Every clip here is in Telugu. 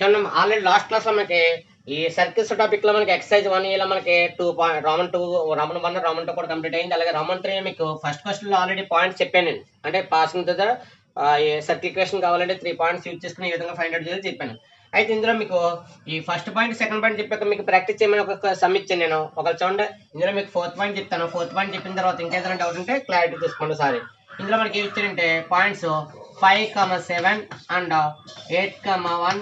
చూడండి ఆల్రెడీ లాస్ట్ క్లాస్ లో మనకి ఈ సర్కిల్స్ టాపిక్ లో మనకి ఎక్సర్సైజ్ 1 లో మనకి 2 రోమన్ 1 రోమన్ 2 కూడా కంప్లీట్ అయింది. అలాగే రోమన్ 3 మీకు ఫస్ట్ క్వశ్చన్ లో ఆల్రెడీ పాయింట్స్ చెప్పాను నేను. అంటే పాసింగ్ ద సర్కిల్ ఈక్వేషన్ కావాలంటే 3 పాయింట్స్ యూజ్ చేసుకుని ఈ విధంగా ఫైండ్ అవుట్ చేయాలి చెప్పాను. అయితే ఇందులో మీకు ఈ ఫస్ట్ పాయింట్ సెకండ్ పాయింట్ చెప్పాక మీకు ప్రాక్టీస్ చేయమని ఒక సమ్ ఇచ్చాను నేను. ఒకవేళ చూడండి ఇందులో మీకు ఫోర్త్ పాయింట్ చెప్తాను. ఫోర్త్ పాయింట్ చెప్పిన తర్వాత ఇంకేదైనా డౌట్ ఉంటే క్లారిటీ తీసుకోండి సారీ. ఇందులో మనకి ఏమి ఇచ్చారంటే పాయింట్స్ 5,7 అండ్ 8,1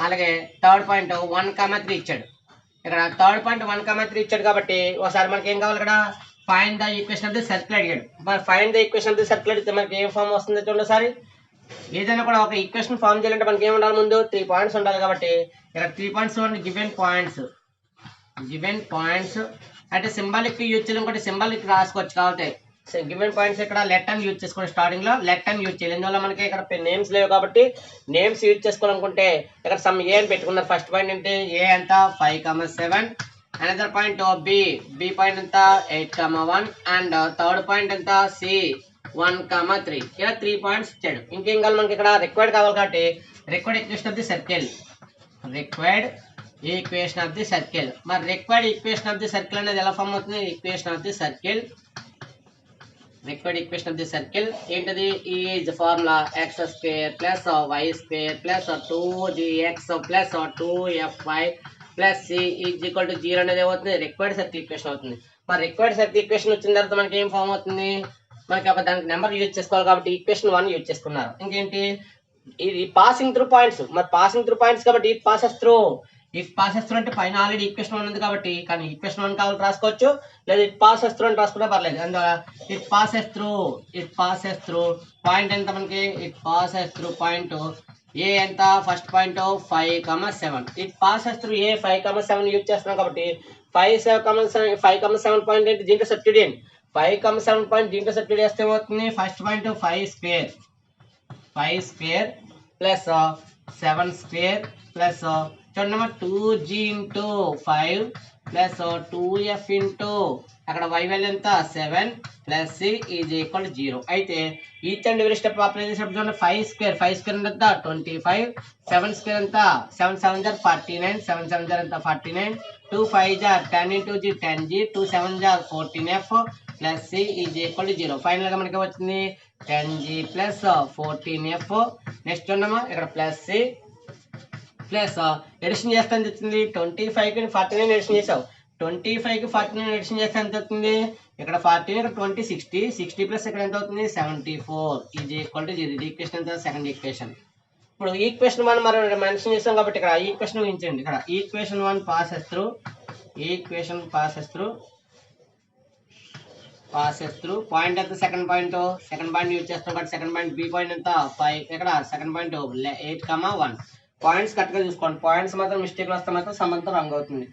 అలాగే థర్డ్ పాయింట్ 1,3 ఇచ్చాడు. ఇక్కడ థర్డ్ పాయింట్ 1,3 ఇచ్చాడు కాబట్టి ఒకసారి మనకి ఏం కావాలి, ఇక్కడ find the equation of the circle అడిగాడు. మరి find the equation of the circle అడిగితే మనకి ఏం ఫామ్ వస్తుందో చూడండి సారి. ఏదైనా కూడా ఒక ఈక్వేషన్ ఫామ్ చేయాలంటే మనకి ఏమి ఉండాలి, ముందు 3 పాయింట్స్ ఉండాలి. కాబట్టి ఇక్కడ 3 పాయింట్స్ గివెన్ పాయింట్స్ అంటే సింబాలిక్ యూజ్ చేయడం, ఒకటి సింబాలిక్ రాసుకోవచ్చు. కాబట్టి గివెన్ పాయింట్స్ ఇక్కడ లెట్ అని యూజ్ చేసుకోండి. స్టార్టింగ్ లో లెట్ అని యూజ్ చేయాలి. ఎందువల్ల మనకి ఇక్కడ నేమ్స్ లేవు కాబట్టి నేమ్స్ యూజ్ చేసుకోవాలనుకుంటే ఇక్కడ సమ్ ఏ అని పెట్టుకున్నారు. ఫస్ట్ పాయింట్ ఏంటి, ఏ ఎంత 5,7, అనదర్ పాయింట్ బి పాయింట్ ఎంత 8,1 అండ్ థర్డ్ పాయింట్ ఎంత సి 1,3. ఇలా 3 పాయింట్స్ ఇచ్చాడు. ఇంకేం కావాలి మనకి, ఇక్కడ రిక్వైర్డ్ కావాలి కాబట్టి required equation of the circle మరి required equation of the circle అనేది ఎలా ఫామ్ అవుతుంది, ఈక్వేషన్ ఆఫ్ ది సర్కిల్ ఏంటది, is formula x² plus y² plus 2gx plus 2fy plus c is equal to 0 అనేది ఏమవుతుంది, రిక్వైర్డ్ సర్కిల్ ఈక్వేషన్ అవుతుంది. మరి రిక్వైర్డ్ సర్కిల్ ఈక్వేషన్ వచ్చిన తర్వాత మనకి ఏం ఫామ్ అవుతుంది, మనకి ఒక దానికి నెంబర్ యూజ్ చేసుకోవాలి కాబట్టి ఈక్వేషన్ 1 యూజ్ చేసుకున్నారు. ఇంకేంటి, ఇది పాసింగ్ త్రూ పాయింట్స్. మరి పాసింగ్ త్రూ పాయింట్స్ కాబట్టి ఇఫ్ పాసెస్ త్రూ అంటే పైన ఆల్రెడీ ఈక్వేషన్ 1 ఉంది కాబట్టి, కానీ ఈక్వేషన్ 1 కావాలి రాసుకోవచ్చు, లేదా ఇట్ పాసెస్ త్రూ అని రాసుకుంటే పర్లేదు. అందువల్ల ఇట్ పాసెస్ త్రూ పాయింట్ ఎంత మనకి, ఇట్ పాసెస్ త్రూ పాయింట్ ఏ ఎంత, first point 5,7. It passes through a 5,7 use చేస్తున్నాం కాబట్టి 5,7 పాయింట్ ఏంటి, దీంట్లో సబ్స్టిట్యూట్ చేయండి. 5,7 పాయింట్ దీంట్లో సబ్స్టిట్యూట్ చేస్తే ఏమవుతుంది, ఫస్ట్ పాయింట్ 5² ప్లస్ 7² ప్లస్ చూడండి 2g into 5 plus 2f into అక్కడ y వాల్యూ ఎంత 7 ప్లస్ c ఈజ్ ఈక్వల్ 0. అయితే each and every step apply చేసినప్పుడు చూడండి 5² ఎంత 25, 7² ఎంత 7 7 jar 49, 7 7 jar ఎంత 49, 2 5 jar 10 into g 10g, 2 7 jar 14f plus c is equal 0. Final గా మనకి వచ్చింది 10g ప్లస్ 14f. నెక్స్ట్ చూడమ్మా ఇక్కడ ప్లస్ c ప్లస్ ఎడిషన్ చేస్తే ఎంత వచ్చింది, 25కి 49 ఎడిషన్ చేసావు, 25కి 49 ఎడిషన్ చేస్తే ఎంత అవుతుంది, ఇక్కడ 14 ఇక్కడ 20 60 ప్లస్ ఇక్కడ ఎంత అవుతుంది 74 ఈజ్ ఈక్వల్ టు 0. ఇది ఈక్వేషన్ ఎంత, సెకండ్ ఈక్వేషన్. ఇప్పుడు ఈక్వేషన్ 1 మనం మెన్షన్ చేసాం కాబట్టి ఇక్కడ ఈక్వేషన్ ఊహించండి. ఇక్కడ ఈక్వేషన్ 1 పాసెస్ త్రూ పాయింట్ ఎంత, సెకండ్ పాయింట్ యూజ్ చేస్తాం కాబట్టి సెకండ్ పాయింట్ బి పాయింట్ ఎంత 5, ఇక్కడ సెకండ్ పాయింట్ 8,1. పాయింట్స్ కరెక్ట్గా చూసుకోండి. పాయింట్స్ మాత్రం మిస్టేక్లు వస్తే మాత్రం సమంతం రాంగ్ అవుతుంది.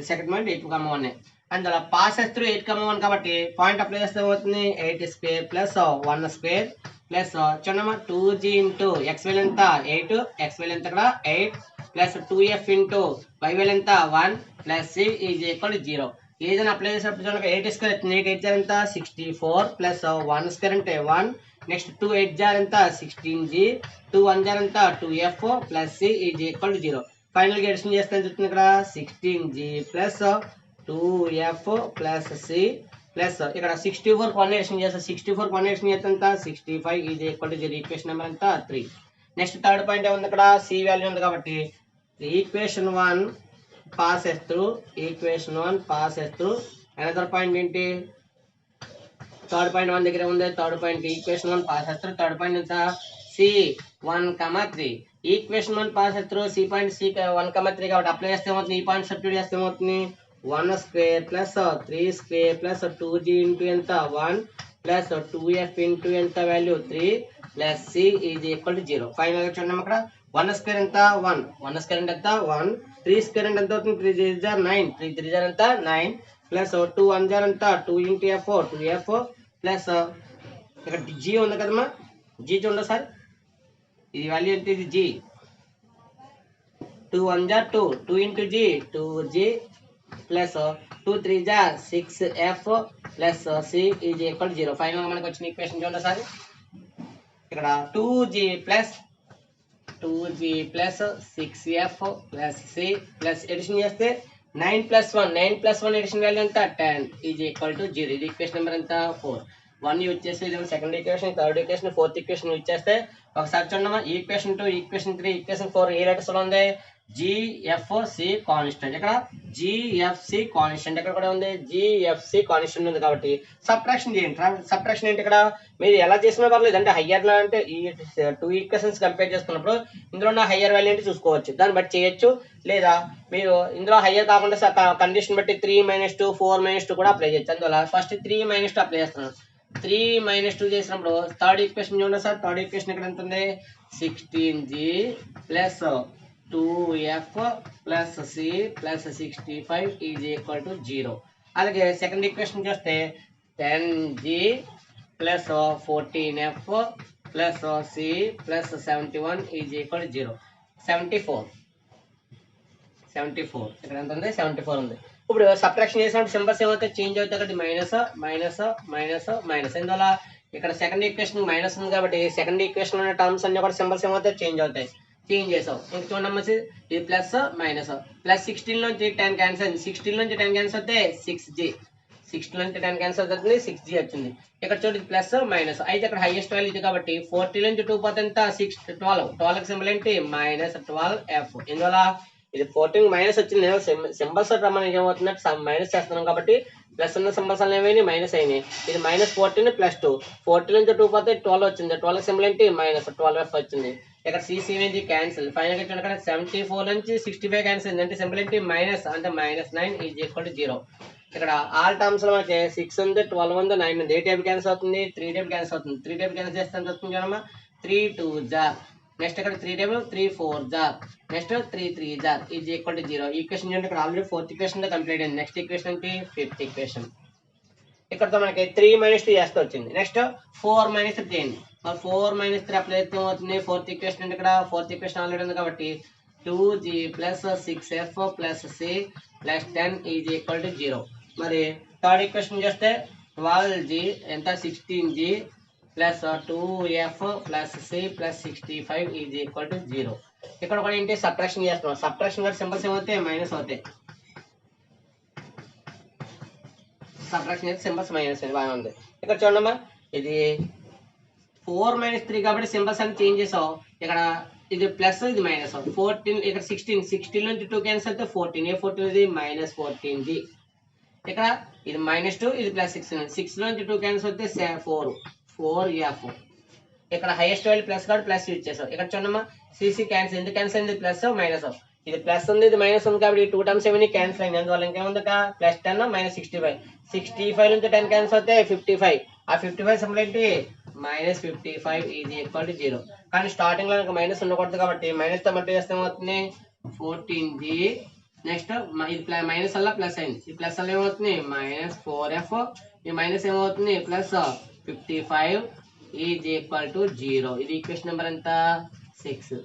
Second point 8,1. అందులో పాసెస్ త్రూ 8,1 కాబట్టి పాయింట్ అప్లై చేస్తే ఏమవుతుంది 8² ప్లస్ 1² ప్లస్ చూడమ్మా 2g ఇంటూ x వాల్యూ ఎంత 8, x వాల్యూ ఎంత ఇక్కడ 8 plus 2f into y value ఎంత 1 ప్లస్ c ఈజ్ ఈక్వల్ 0. ఏదైనా అప్లై చేసినప్పుడు చూడండి 8² వచ్చింది, 8 8 ఎంత 64 ప్లస్ 1² అంటే 1, నెక్స్ట్ 2 8 jar ఎంత 16g, 2 1 jar ఎంత 2f plus c is equal 0. Final గా ఎడిషన్ చేస్తే ఎంత వచ్చింది, ఇక్కడ 16g plus 2f plus c plus ఇక్కడ 64 1 ఎడిషన్ చేస్తే 64 1 ఎడిషన్ చేస్తే ఎంత 65 is equal to 0. Equation number ఎంత 3. నెక్స్ట్ థర్డ్ పాయింట్ ఏముంది, ఇక్కడ c వాల్యూ ఉంది కాబట్టి equation 1 passes through another point ఏంటి, థర్డ్ పాయింట్ 1 దగ్గర ఉంది, third point equation 1 passes through, third point ఎంత c 1,3. Equation 1 passes through c point c 1,3 కాబట్టి అప్లై చేస్తే ఏమవుతుంది, ఈ పాయింట్ సబ్స్టిట్యూట్ చేస్తే ఏమవుతుంది 1² ప్లస్ 3² ప్లస్ 2g ఇంటూ ఎంత 1 ప్లస్ 2f ఇంటూ ఎంత value 3 plus c is equal to 0. Final గా చూడండి ఇక్కడ 1² ఎంత 1, 1² ఎంత 1, 3² అంటే ఎంత అవుతుంది 3 3 jar 9, 3 3 jar ఎంత 9 ప్లస్ 2 1 jar ఎంత 2 ఇంటూ f 2f ప్లస్ ఇక్కడ g ఉంది కదమ్మా, g చూడండి సార్ ఇది వాల్యూ ఎంత, ఇది g 2 1 jar 2, 2 into g 2g plus 2 3 jar 6f plus c is equal 0. Final గా మనకు వచ్చిన ఈక్వేషన్ చూడండి సార్ ఇక్కడ 2g plus 2g plus 6f plus c plus edition చేస్తే 9 + 1 ఎడిషన్ వాల్యూ ఎంత 10 ఈజ్ ఈక్వల్ టు 0. ఇది ఈక్వేషన్ నెంబర్ ఎంత 4. 1 యూజ్ చేస్తే ఇది second equation, third equation, fourth equation use చేస్తే ఒకసారి చూడమ్మా. ఈక్వేషన్ 2, ఈక్వేషన్ 3, ఈక్వేషన్ 4 ఏ లెటర్స్ లో ఉంది? GFC constant. ఇక్కడ జిఎఫ్సి కాన్స్టెంట్ ఎక్కడ కూడా ఉంది? జిఎఫ్సి కాన్స్టెంట్ ఉంది కాబట్టి సబ్ట్రాక్షన్ చేయండి. సబ్ట్రాక్షన్ ఏంటి? ఇక్కడ మీరు ఎలా చేసినా పర్లేదు. అంటే హయ్యర్ లో అంటే ఈ 2 ఈక్వేషన్స్ కంపేర్ చేసుకున్నప్పుడు ఇందులో ఉన్న హయ్యర్ వాల్యూ ఏంటి చూసుకోవచ్చు, దాన్ని బట్టి చేయొచ్చు. లేదా మీరు ఇందులో హయ్యర్ కాకుండా కండిషన్ బట్టి 3 - 2 4 - 2 కూడా అప్లై చేయొచ్చు. అందువల్ల ఫస్ట్ 3 - 2 అప్లై చేస్తున్నాను. 3 - 2 చేసినప్పుడు థర్డ్ ఈక్వేషన్ చూడండి సార్. థర్డ్ ఈక్వేషన్ ఇక్కడ ఎంత ఉంది? 16g plus 2f plus c plus 65 is equal to 0. అలాగే సెకండ్ ఈక్వేషన్ చూస్తే 10g plus 14f plus c plus 71 is equal to 0. 74 ఇక్కడ ఎంత ఉంది? 74 ఉంది. ఇప్పుడు సబ్ట్రాక్షన్ చేసినప్పుడు సింబల్స్ ఏమైతే చేంజ్ అవుతాయి కాబట్టి మైనస్ మైనస్ మైనస్ మైనస్. ఇందువల్ల ఇక్కడ సెకండ్ ఈక్వేషన్ మైనస్ ఉంది కాబట్టి సెకండ్ ఈక్వేషన్ ఉన్న టర్మ్స్ అన్ని కూడా సింబల్స్ ఏమైతే చేంజ్ అవుతాయి. చేంజ్ చేసావు. ఇంక చూడమ్మా, ఇది ప్లస్ మైనస్. ప్లస్ 16 నుంచి 10 క్యాన్సల్ అయింది. 16 నుంచి 10 క్యాన్సల్ అయితే 6g. 16 నుంచి 10 క్యాన్సల్ అవుతుంది, 6g వచ్చింది. ఇక్కడ చూడండి ప్లస్ మైనస్. అయితే ఇక్కడ హైయెస్ట్ వాల్యూ ఇది కాబట్టి 40 నుంచి 2 పోతే ఎంత? 6 12. 12 కి సింబల్ ఏంటి? -12f. ఇందువల్ల ఇది 14 మైనస్ వచ్చింది. సింబల్స్ రమ్మని ఏమవుతున్నట్టు మైనస్ చేస్తున్నాం కాబట్టి ప్లస్ ఉన్న సింబల్స్ అన్నీ ఏమైనా మైనస్ అయినాయి. ఇది -14 + 2. 40 నుంచి 2 పోతే 12 వచ్చింది. 12 సింబల్ ఏంటి? -12f వచ్చింది. ఇక్కడ CC క్యాన్సిల్. ఫైనల్ గా ఇక్కడ 74 నుంచి 65 క్యాన్సిల్ అంటే సింబల్ ఏంటి? మైనస్ అంటే -9 ఈజ్ ఈక్వల్ టు 0. ఇక్కడ ఆల్ టర్మ్స్ లో మనకి 6 ఉంది, 12 ఉంది, 9 ఉంది. ఏ టైప్ క్యాన్సిల్ అవుతుంది? 3 టైప్ క్యాన్సిల్ అవుతుంది. 3 టైప్ క్యాన్సిల్ చేస్తే ఎంత వస్తుంది చూడమ్మా? 3 2 జార్. నెక్స్ట్ ఇక్కడ 3 టైప్ 3 4 జార్. నెక్స్ట్ 3 3 జార్ ఈజ్ ఈక్వల్ టు 0. ఈక్వేషన్ చూడండి, ఇక్కడ ఆల్రెడీ ఫోర్త్ ఈక్వేషన్ తో కంప్లీట్ అయింది. నెక్స్ట్ ఈక్వేషన్ ఏంటి? Fifth equation. ఇక్కడతో మనకి 3 - 2 చేస్తే వచ్చింది. నెక్స్ట్ 4 - 3 చేయండి. 4 - 3 అప్లై చేస్తే అవుతుంది. ఫోర్త్ ఈక్వేషన్ అంటే ఇక్కడ ఫోర్త్ ఈక్వేషన్ ఆల్రెడీ ఉంది కాబట్టి 2g plus 6f plus c plus 10 is equal to 0. మరి థర్డ్ ఈక్వేషన్ చేస్తే 12g ఎంత? 16g plus 2f plus c plus 65 is equal to 0. ఇక్కడ కూడా ఏంటి? సబ్ట్రాక్షన్ చేస్తున్నాం. సబ్ట్రాక్షన్ కూడా సింబల్స్ ఏమవుతాయి? మైనస్ అవుతాయి. సబ్ట్రాక్షన్ అయితే సింబల్స్ మైనస్ అని బాగా ఉంది. ఇక్కడ చూడమ్మా, ఇది 4 - 3 కాబట్టి సింబల్స్ అన్ని చేంజ్ చేసావు. ఇక్కడ ఇది ప్లస్, ఇది మైనస్. 14 ఇక్కడ 16 నుంచి 2 క్యాన్సిల్ అయితే 14. ఏ 14 ఇది? -14g. ఇక్కడ ఇది -2, ఇది +6. 6 నుంచి 2 క్యాన్సిల్ అయితే 4f. ఇక్కడ హైయెస్ట్ వాల్యూ ప్లస్ కాబట్టి ప్లస్ యూజ్ చేసావు. ఇక్కడ చూడమ్మా, CC క్యాన్సిల్. ఎందుకు క్యాన్సిల్ అయింది? Plus minus. ఇది ప్లస్ ఉంది, ఇది మైనస్ ఉంది కాబట్టి 2 టర్మ్స్ ఏమైనా క్యాన్సిల్ అయింది. అందువల్ల ఇంకేముంది? +10 -65. 65 నుంచి 10 క్యాన్సిల్ అయితే 55. ఆ 55 సింబల్ ఏంటి? -55 ఈజ్ ఈక్వల్ టు 0. కానీ స్టార్టింగ్ లో మైనస్ ఉండకూడదు కాబట్టి మైనస్ తో మల్టిప్లై చేస్తే ఏమవుతుంది? 14g. నెక్స్ట్ ఇది మైనస్ వల్ల ప్లస్ అయింది. ఈ ప్లస్ వల్ల ఏమవుతుంది? -4f. ఈ మైనస్ ఏమవుతుంది? +55 ఈజ్ ఈక్వల్ టు 0. ఇది ఈక్వేషన్ నెంబర్ ఎంత? 6.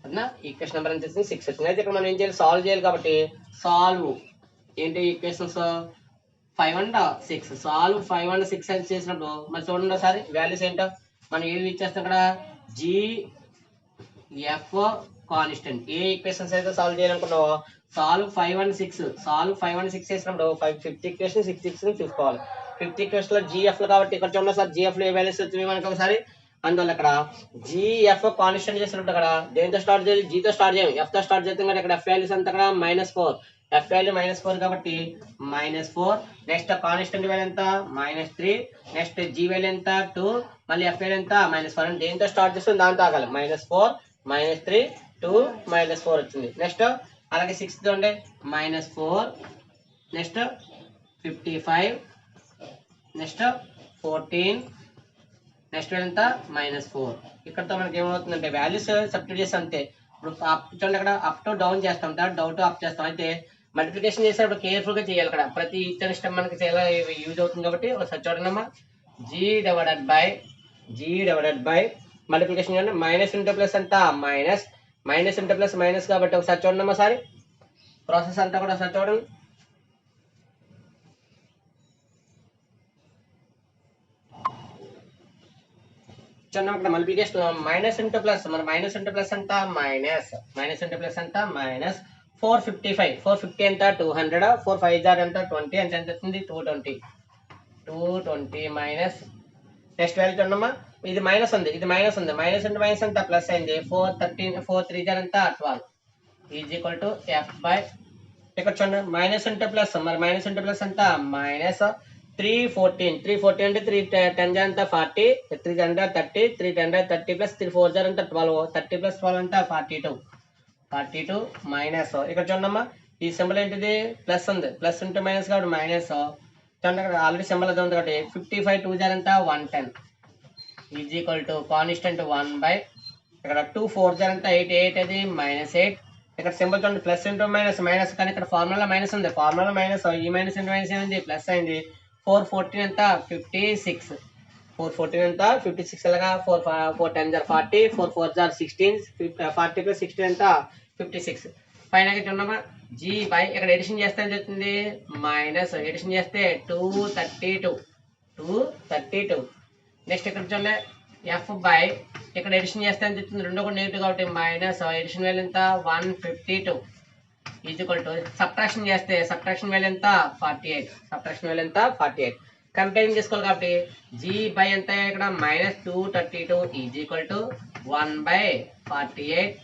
అన్నా ఈక్వేషన్ నెంబర్ ఎంత వచ్చింది? 6 వచ్చింది. అయితే ఇక్కడ మనం ఏం చేయాలి? సాల్వ్ చేయాలి కాబట్టి సాల్వ్ ఏంటి? Equations 5 and 6. సాల్వ్ 5 and 6 అని చేసినప్పుడు మరి చూడండి ఒకసారి వాల్యూస్ ఏంటో మనం ఏవి ఇచ్చేస్తాం. ఇక్కడ GF కాన్స్టెంట్. ఏ ఈక్వేషన్స్ అయితే సాల్వ్ చేయాలనుకున్నావో సాల్వ్ 5 and 6. సాల్వ్ 5 and 6 చేసినప్పుడు 5th ఈక్వేషన్ 6th ఈక్వేషన్ చూసుకోవాలి. 5th ఈక్వేషన్ లో GF కాబట్టి ఇక్కడ చూడండి సార్, GF లో ఏ వాల్యూస్ వచ్చినాయి మనకి ఒకసారి. అందువల్ల ఇక్కడ GF కాన్స్టెంట్ చేసినప్పుడు అక్కడ దేంతో స్టార్ట్ చేయాలి? G తో స్టార్ట్ చేయాలి. F తో స్టార్ట్ చేస్తాం కదా. ఇక్కడ F వాల్యూస్ అంతా అక్కడ -4. F వాల్యూ -4 కాబట్టి -4. నెక్స్ట్ కాన్స్టెంట్ వాల్యూ ఎంత? -3. నెక్స్ట్ G వాల్యూ ఎంత? 2. మళ్ళీ F వాల్యూ ఎంత? -4. అంటే దేంతో స్టార్ట్ చేస్తాం దాంతో ఆగాలి. -4 -3 2 -4 వచ్చింది. నెక్స్ట్ అలాగే 6 చూడండి, -4. నెక్స్ట్ 55. నెక్స్ట్ 14. నెక్స్ట్ ఎంత? -4. ఇక్కడతో మనకి ఏమవుతుందంటే వాల్యూస్ సబ్స్టిట్యూట్ చేస్తే అంతే. ఇప్పుడు చూడండి అక్కడ అప్ టు డౌన్ చేస్తాం, డౌన్ టు అప్ చేస్తాం. అయితే మల్టిప్లికేషన్ చేసేటప్పుడు కేర్ఫుల్ గా చేయాలి. అక్కడ ప్రతి ఇతర స్టెప్ మనకి చాలా యూజ్ అవుతుంది కాబట్టి ఒకసారి చూడండి అమ్మా. G డివైడెడ్ బై మల్టిప్లికేషన్ చూడండి. మైనస్ ఇంటూ ప్లస్ అంతా మైనస్ ఇంటూ ప్లస్ మైనస్ కాబట్టి ఒకసారి చూడండి అమ్మా. సారి ప్రాసెస్ అంతా కూడా ఒకసారి చూడండి. చూడండి ఇక్కడ మల్టిప్లికేషన్ మైనస్ ఇంటూ ప్లస్, మరి మైనస్ ఇంటూ ప్లస్ అంట మైనస్, మైనస్ ఇంటూ ప్లస్ అంట మైనస్ 455, 450 ఎంత 200, 4 5 జార్ ఎంత 20 అంటే ఎంత వస్తుంది 220, 220 మైనస్ నెక్స్ట్ వాల్యూ చూడమ్మా ఇది మైనస్ ఉంది, ఇది మైనస్ ఉంది, మైనస్ ఇంటూ మైనస్ అంతా ప్లస్ అయింది 413, 4 3 జార్ ఎంత 12 is equal to F by ఇక్కడ చూడండి మైనస్ ఇంటూ ప్లస్, మరి మైనస్ ఇంటూ ప్లస్ అంతా మైనస్ 314, 314 అంటే 3 10 జార్ అంతా 40, 3 జార్ 30, 3 10 30 ప్లస్ 3 4 జార్ అంతా 12, 30 ప్లస్ 12 అంతా 42 మైనస్ ఇక్కడ చూడమ్మా ఈ సింబల్ ఏంటిది ప్లస్ ఉంది, ప్లస్ ఇంటూ మైనస్ కాబట్టి మైనస్ చూడండి అక్కడ ఆల్రెడీ సింబల్ అది ఉంది కాబట్టి 55 2 జార్ అంతా 110 is equal to constant 1 by ఇక్కడ 2 4 జార్ అంతా 8, 8 అది -8 ఇక్కడ సింబల్ చూడండి ప్లస్ ఇంటూ మైనస్ మైనస్ కానీ ఇక్కడ ఫార్ములా మైనస్ ఉంది, ఫార్ములా మైనస్ ఈ మైనస్ ఇంటూ మైనస్ ఏమైంది ప్లస్ అయింది 414 ఎంత 56, 414 ఎంత 56 అలాగా 4 10 జార్ 40, 4 4 జార్ 16, 40 ప్లస్ 16 ఎంత 56 పైన చూడమ్మా జీ బై ఇక్కడ ఎడిషన్ చేస్తే ఎంత అవుతుంది మైనస్ ఎడిషన్ చేస్తే 232 నెక్స్ట్ ఇక్కడ చూడండి ఎఫ్ బై ఇక్కడ ఎడిషన్ చేస్తే ఎంత అవుతుంది రెండో కూడా నెగిటివ్ కాబట్టి మైనస్ ఎడిషన్ వాల్యూ ఎంత 152 ఈజ్ ఈక్వల్ టు సబ్ట్రాక్షన్ చేస్తే సబ్ట్రాక్షన్ వాల్యూ ఎంత 48 కంపేరింగ్ చేసుకోవాలి కాబట్టి జీ బై ఎంత ఇక్కడ -232 is equal to 1/48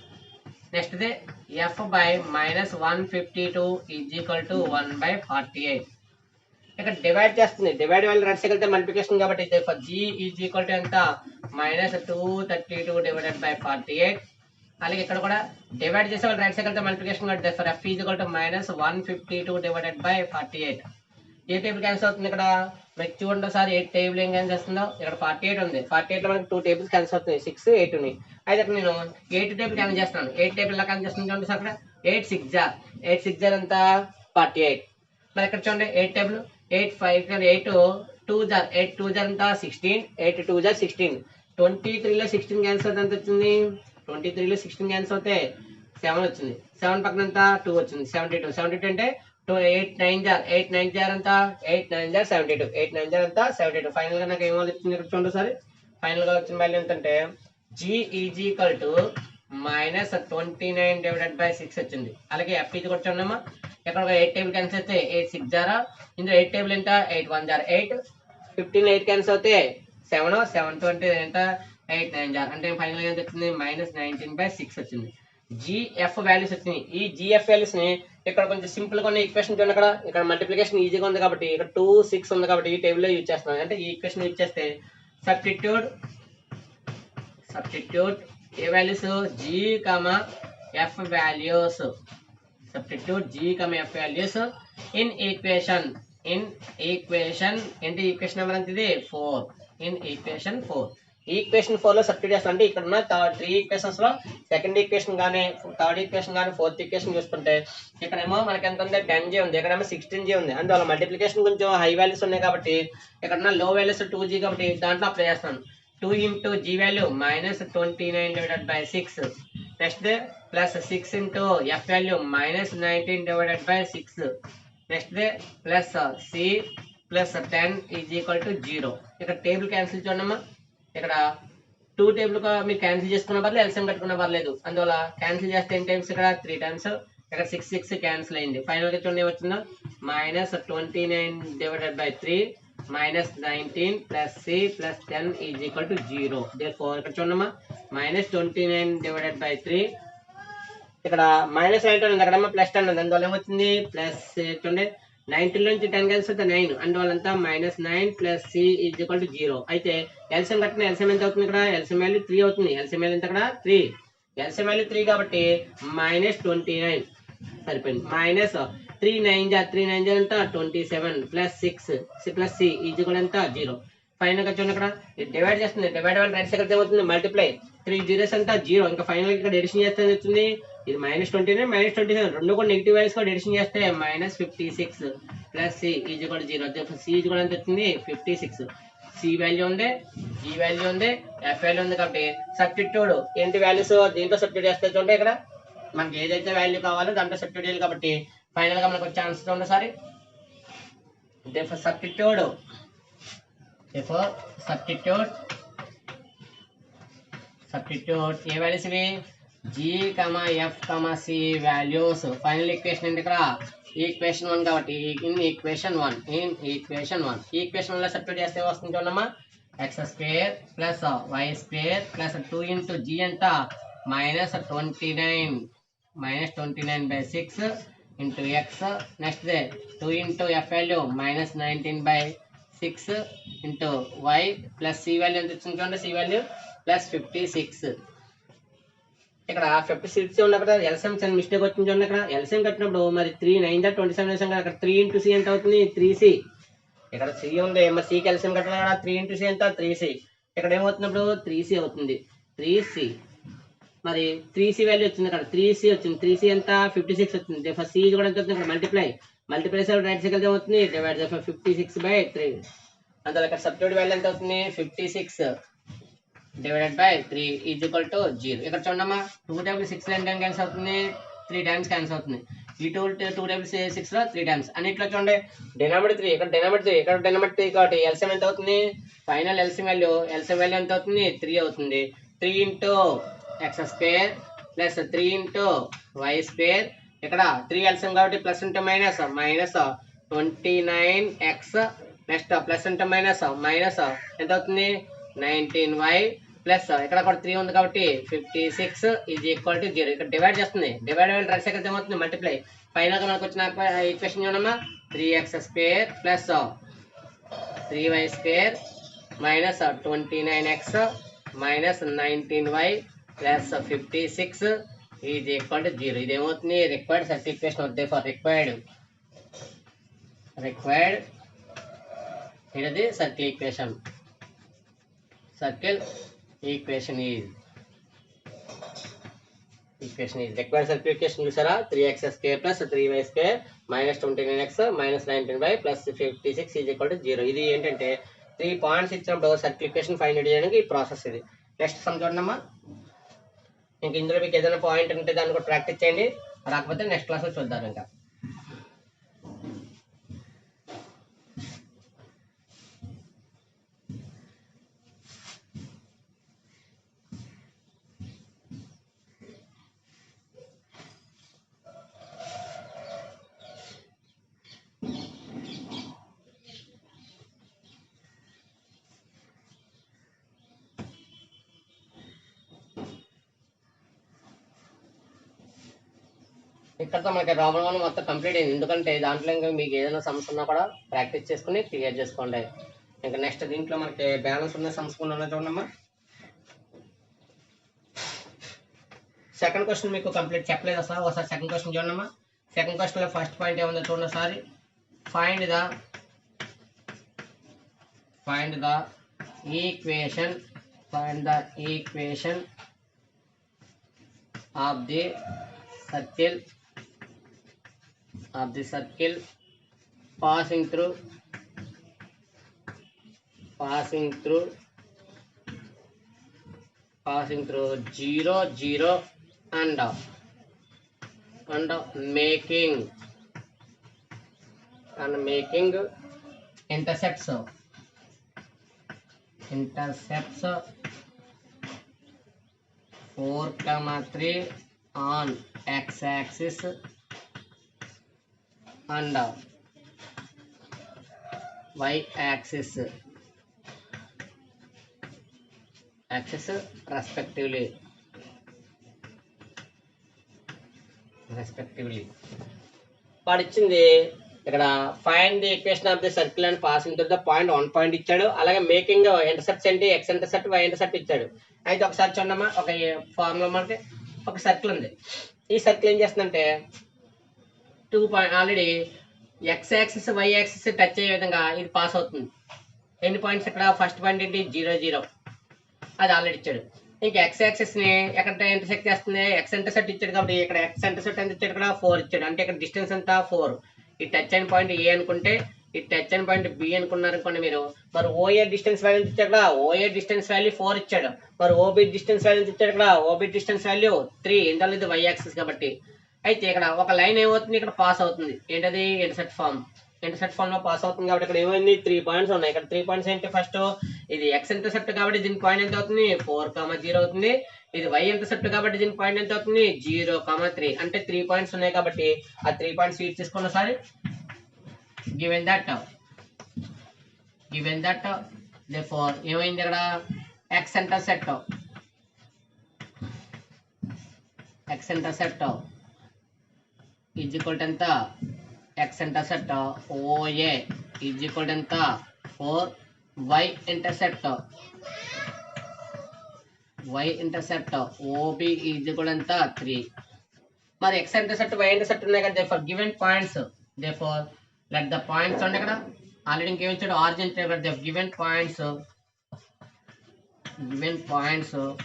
next the F by -152 is equal to 1/48 ఇక్కడ డివైడ్ చేస్తుంది, డివైడ్ వాల్యూ రైట్ సైడ్ వెళ్తే మల్టిప్లికేషన్ కాబట్టి జీ ఈజ్ ఈక్వల్ టు ఎంత -232 డివైడెడ్ బై 48 అలాగే ఇక్కడ కూడా డివైడ్ చేసే వాళ్ళు రైట్ సైడ్ వెళ్తే మల్టిప్లికేషన్ కాబట్టి for F is equal to -152 divided by 48 A table cancel అవుతుంది ఇక్కడ మీకు చూడండి ఒకసారి 8 టేబుల్ ఏం క్యాన్సిల్ చేస్తుందో ఇక్కడ 48 ఉంది, 48 లో మనకి 2 టేబుల్స్ క్యాన్సిల్ అవుతుంది 6 8 ఉన్నాయి అయితే ఇక్కడ నేను 8 టేబుల్ క్యాన్సిల్ చేస్తున్నాను, 8 టేబుల్ ఎలా క్యాన్సిల్ చేస్తుంది చూడండి సార్ అక్కడ 8 6 జార్ ఎంత 48 మరి ఇక్కడ చూడండి 8 టేబుల్ 8 5 8 2 జార్ 8 2 జార్ ఎంత 16, 8 2 జార్ 16, 23 లో 16 క్యాన్సిల్ అవుతుంది ఎంత వచ్చింది 23 లో 16 క్యాన్సిల్ అవుతే 7 వచ్చింది, 7 పక్కన ఎంత 2 వచ్చింది 72 అంటే 8 9 జార్ ఎంత 8 9 జార్ 72, 8 9 జార్ ఎంత 72 ఫైనల్ గా నాకు ఏమో వచ్చింది ఇక్కడ చూడండి ఒకసారి ఫైనల్ గా వచ్చిన వాల్యూ ఏంటంటే g is equal to -29 divided by 6 వచ్చింది అలాగే ఎఫ్ ఈజ్ కూడా చూడమ్మా ఇక్కడ 8 టేబుల్ క్యాన్సిల్ అయితే 8 6 జారా ఇందులో 8 టేబుల్ ఎంత 8 1 జార్ 8, 15 8 క్యాన్సిల్ అవుతే 7 7 2 అంటే ఎంత 8 9 జార్ అంటే ఫైనల్ గా ఎంత వచ్చింది -19/6 వచ్చింది జిఎఫ్ వాల్యూస్ వచ్చినాయి ఈ జిఎఫ్ వాల్యూస్ ని ఇక్కడ కొంచెం సింపుల్ గా ఉన్న ఈక్వేషన్ చూడండి ఇక్కడ మల్టిప్లికేషన్ ఈజీగా ఉంది కాబట్టి ఇక్కడ 2 6 ఉంది కాబట్టి ఈ టేబుల్ లో యూజ్ చేస్తున్నాం అంటే ఈ ఈక్వేషన్ యూజ్ చేస్తే substitute A values G comma F values substitute G comma F values in equation ఏంటి ఈక్వేషన్ నెంబర్ ఎంత ఇది 4 ఇన్ ఈక్వేషన్ 4 ఈక్వేషన్ 4 లో సబ్స్టిట్యూట్ చేస్తాం అంటే ఇక్కడ ఉన్న 3 ఈక్వేషన్స్ లో సెకండ్ ఈక్వేషన్ గానీ థర్డ్ ఈక్వేషన్ గానీ ఫోర్త్ ఈక్వేషన్ చూసుకుంటే ఇక్కడేమో మనకి ఎంత ఉంది 10g ఉంది, ఇక్కడేమో 16g ఉంది అందువల్ల మల్టిప్లికేషన్ కొంచెం హై వాల్యూస్ ఉన్నాయి కాబట్టి ఇక్కడ ఉన్న లో వాల్యూస్ 2g కాబట్టి దాంట్లో అప్లై చేస్తాను 2 into g value -29 divided by 6 next plus 6 into f value -19 divided by 6 next plus C plus 10 is equal to 0 ఇక్కడ టేబుల్ క్యాన్సిల్ చూడమ్మా ఇక్కడ 2 టేబుల్ మీరు క్యాన్సిల్ చేసుకున్న పర్లేదు ఎల్సిఎం కట్టుకున్న పర్లేదు అందువల్ల క్యాన్సిల్ చేస్తే ఎన్ని టైమ్స్ ఇక్కడ 3 టైమ్స్ ఇక్కడ 6 క్యాన్సిల్ అయింది ఫైనల్ గా చూడండి ఏమొచ్చిందో -29 divided by 3 -19 plus C plus 10 is equal to 0 therefore ఇక్కడ చూడమ్మా -29 డివైడెడ్ బై 3 ఇక్కడ -19 ఉంది అక్కడ +10 ఉంది అందువల్ల ఏమొచ్చింది ప్లస్ చూడండి 19 నుంచి 10 క్యాన్సిల్ అయితే 9 అందువల్ల అంతా -9 plus c is equal to 0 అయితే ఎల్సిఎం కట్టిన ఎల్సిఎం ఎంత అవుతుంది ఇక్కడ ఎల్సిఎం వాల్యూ 3 అవుతుంది ఎల్సిఎం వాల్యూ ఎంత ఇక్కడ 3 ఎల్సిఎం వాల్యూ 3 కాబట్టి -29 సరిపోయింది -3 9 జార్ ఎంత 27 plus 6 plus c is equal ఎంత 0 ఫైనల్ గా చూడండి ఇక్కడ డివైడ్ చేస్తుంది డివైడ్ వల్ల రైట్ సైడ్ ఏమవుతుంది మల్టిప్లై 3 జీరోస్ అంతా 0 ఇంకా ఫైనల్ ఇక్కడ ఎడిషన్ చేస్తే వచ్చింది ఇది -29 -27 రెండు కూడా నెగిటివ్ వాల్యూస్ కూడా ఎడిషన్ చేస్తే -56 plus c is equal 0 c is equal ఎంత వచ్చింది 56 సి వాల్యూ ఉంది జీ వాల్యూ ఉంది ఎఫ్ వాల్యూ ఉంది కాబట్టి సబ్స్టిట్యూట్ ఏంటి వాల్యూస్ దీంట్లో సబ్స్టిట్యూట్ చేస్తే చూడండి ఇక్కడ మనకి ఏదైతే వాల్యూ కావాలో దాంట్లో సబ్స్టిట్యూట్ చేయాలి కాబట్టి ఫైనల్ గా మనకు వచ్చే ఆన్సర్ చూడండి సారి therefore substitute సబ్స్టిట్యూట్ ఏ వాల్యూస్ ఇవి g, f, c values. Final equation ఏంటి ఇక్కడ ఈక్వేషన్ 1 కాబట్టి ఇన్ ఈక్వేషన్ 1 ఈక్వేషన్ 1 లో సబ్స్టిట్యూట్ చేస్తే వస్తుంది చూడమ్మా x² plus y² plus 2 into g ఎంత -29/6 into x. Next 2 into f value -19/6 into y plus c value ఎంత వచ్చింది చూడండి c వాల్యూ ప్లస్ 56. ఇక్కడ 56 ఉంది అక్కడ ఎల్సిఎం చిన్న మిస్టేక్ వచ్చింది చూడండి. ఇక్కడ ఎల్సిఎం కట్టినప్పుడు మరి 3 9 27 వేసాం కదా, అక్కడ 3 ఇంటూ సి ఎంత అవుతుంది 3c. ఇక్కడ సి ఉంది మరి సికి ఎల్సిఎం కట్టాలి కదా, 3 ఇంటూ సి ఎంత 3c. ఇక్కడ ఏమవుతున్నప్పుడు 3c అవుతుంది 3c. మరి 3c వాల్యూ వచ్చింది ఇక్కడ 3c వచ్చింది 3c ఎంత 56 వచ్చింది. ఫస్ట్ సి కూడా ఎంత అవుతుంది ఇక్కడ మల్టిప్లై రైట్ సైకిల్ ఏమవుతుంది డివైడ్ 56/3. అందులో ఇక్కడ సబ్స్టిట్యూట్ వాల్యూ ఎంత అవుతుంది 56 divided by 3 is equal to 0. ఇక్కడ చూడమ్మా 2 టైమ్స్ 6 టైమ్స్ క్యాన్సిల్ అవుతుంది 3 టైమ్స్ క్యాన్సిల్ అవుతుంది. ఈ 2 టైమ్స్ 6 లో 3 టైమ్స్ అన్నిట్లో చూడండి డినామినేటర్ 3 ఇక్కడ డినామినేటర్ 3 కాబట్టి ఎల్సిఎం ఎంత అవుతుంది ఫైనల్ ఎల్సిఎం వాల్యూ ఎంత అవుతుంది 3 అవుతుంది. 3 into x² plus 3 into y². ఇక్కడ 3 ఎల్సిఎం కాబట్టి plus into minus 29x next plus into minus ఎంత అవుతుంది 19y ప్లస్ ఇక్కడ కూడా 3 ఉంది కాబట్టి 56 ఈజ్ ఈక్వల్ టు 0. ఇక్కడ డివైడ్ చేస్తుంది డివైడ్ రైట్ సైకిల్ ఏమవుతుంది మల్టిప్లై. ఫైనల్ గా మనకు వచ్చిన ఈక్వేషన్ చూడమ్మా 3x² plus 3y² minus 29x minus 19y plus 56 is equal to 0. ఇది ఏమవుతుంది రిక్వైర్డ్ సర్కిల్ ఈక్వేషన్ అవుతుంది. ఫర్ రిక్వైర్డ్ ఇది circle equation. Circle equation is required circle equation చూసారా 3x² plus 3y² minus 29x minus 19y plus 56 is equal to 0. ఇది ఏంటంటే 3 పాయింట్స్ ఇచ్చినప్పుడు సర్కిల్ ఈక్వేషన్ ఫైండ్ చేయడానికి ఈ ప్రాసెస్ ఇది. నెక్స్ట్ సమ్ చూడమ్మా. ఇంక ఇందులో మీకు ఏదైనా పాయింట్ ఉంటే దాన్ని కూడా ప్రాక్టీస్ చేయండి, రాకపోతే నెక్స్ట్ క్లాస్లో చూద్దాం. ఇంకా ఇక్కడతో మనకి రాబోయే వన్ మొత్తం కంప్లీట్ అయింది. ఎందుకంటే దాంట్లో ఇంకా మీకు ఏదైనా సమ్స్ ఉన్నా కూడా ప్రాక్టీస్ చేసుకుని క్లియర్ చేసుకోండి. ఇంకా నెక్స్ట్ దీంట్లో మనకి బ్యాలెన్స్ ఉన్న సమ్స్ కూడా ఉన్నాయి చూడమ్మా. సెకండ్ క్వశ్చన్ మీకు కంప్లీట్ చెప్పలేదు అసలు. ఒకసారి సెకండ్ క్వశ్చన్ చూడమ్మా. సెకండ్ క్వశ్చన్లో ఫస్ట్ పాయింట్ ఏముందో చూడండి ఒకసారి. Find the equation of the circle passing through 0 0 and making intercepts 4,3 on x-axis and y-axis respectively. వాడు ఇచ్చింది ఇక్కడ find the equation of the circle and passing through the point 1 point ఇచ్చాడు. అలాగే మేకింగ్ ఇంటర్సెప్ట్స్ ఏంటి x ఇంటర్సెప్ట్ y ఇంటర్సెప్ట్ ఇచ్చాడు. అయితే ఒకసారి చూడమ్మా, ఒక ఫార్ములా మనకి ఒక సర్కిల్ ఉంది. ఈ సర్కిల్ ఏం చేస్తుందంటే 2 point already x axis y axis touch అయ్యే విధంగా ఇది పాస్ అవుతుంది. ఎన్ని పాయింట్స్ ఇక్కడ ఫస్ట్ పాయింట్ ఏంటి 0 0 అది ఆల్రెడీ ఇచ్చాడు. ఇంకా x యాక్సిస్ ని ఎక్కడ ఇంటర్సెక్ట్ చేస్తుంది x ఇంటర్సెప్ట్ ఇచ్చాడు కాబట్టి ఇక్కడ x ఇంటర్సెప్ట్ ఎంత ఇచ్చాడు ఇక్కడ 4 ఇచ్చాడు. అంటే ఇక్కడ డిస్టెన్స్ ఎంత 4. ఈ టచ్ అయిన పాయింట్ ఏ అనుకుంటే ఈ టచ్ అయిన పాయింట్ బి అనుకున్నారు అనుకోండి మీరు. మరి ఓఏ డిస్టెన్స్ వాల్యూ ఇచ్చాడు ఇక్కడ ఓఏ డిస్టెన్స్ వాల్యూ 4 ఇచ్చాడు. మరి ఓబి డిస్టెన్స్ వాల్యూ ఇచ్చాడు ఇక్కడ ఓబి డిస్టెన్స్ వాల్యూ 3. ఎందువల్ల ఇది y యాక్సిస్ కాబట్టి. అయితే ఇక్కడ ఒక లైన్ ఏమవుతుంది ఇక్కడ పాస్ అవుతుంది. ఏంటది intercept form. Intercept formula pass అవుతుంది కాబట్టి ఇక్కడ ఏమైంది 3 పాయింట్స్ ఉన్నాయి. ఇక్కడ 3 పాయింట్స్ ఏంటి, ఫస్ట్ ఇది x ఇంటర్సెప్ట్ కాబట్టి దీని పాయింట్ ఎంత అవుతుంది 4,0 అవుతుంది. ఇది y ఇంటర్సెప్ట్ కాబట్టి దీని పాయింట్ ఎంత అవుతుంది 0,3. అంటే 3 పాయింట్స్ ఉన్నాయి కాబట్టి ఆ 3 పాయింట్స్ యూజ్ చేసుకున్న సారి given that therefore ఏమైంది ఇక్కడ x intercept is equal to ఎంత x intercept OA is equal to ఎంత 4 y intercept OB is equal to ఎంత 3. మరి x intercept y intercept ఉన్నాయి కదా, therefore given points, therefore let the points ఉండే కదా ఆల్రెడీ ఇంకేం ఇచ్చాడు ఆరిజిన్ ఇచ్చాడు కదా, given points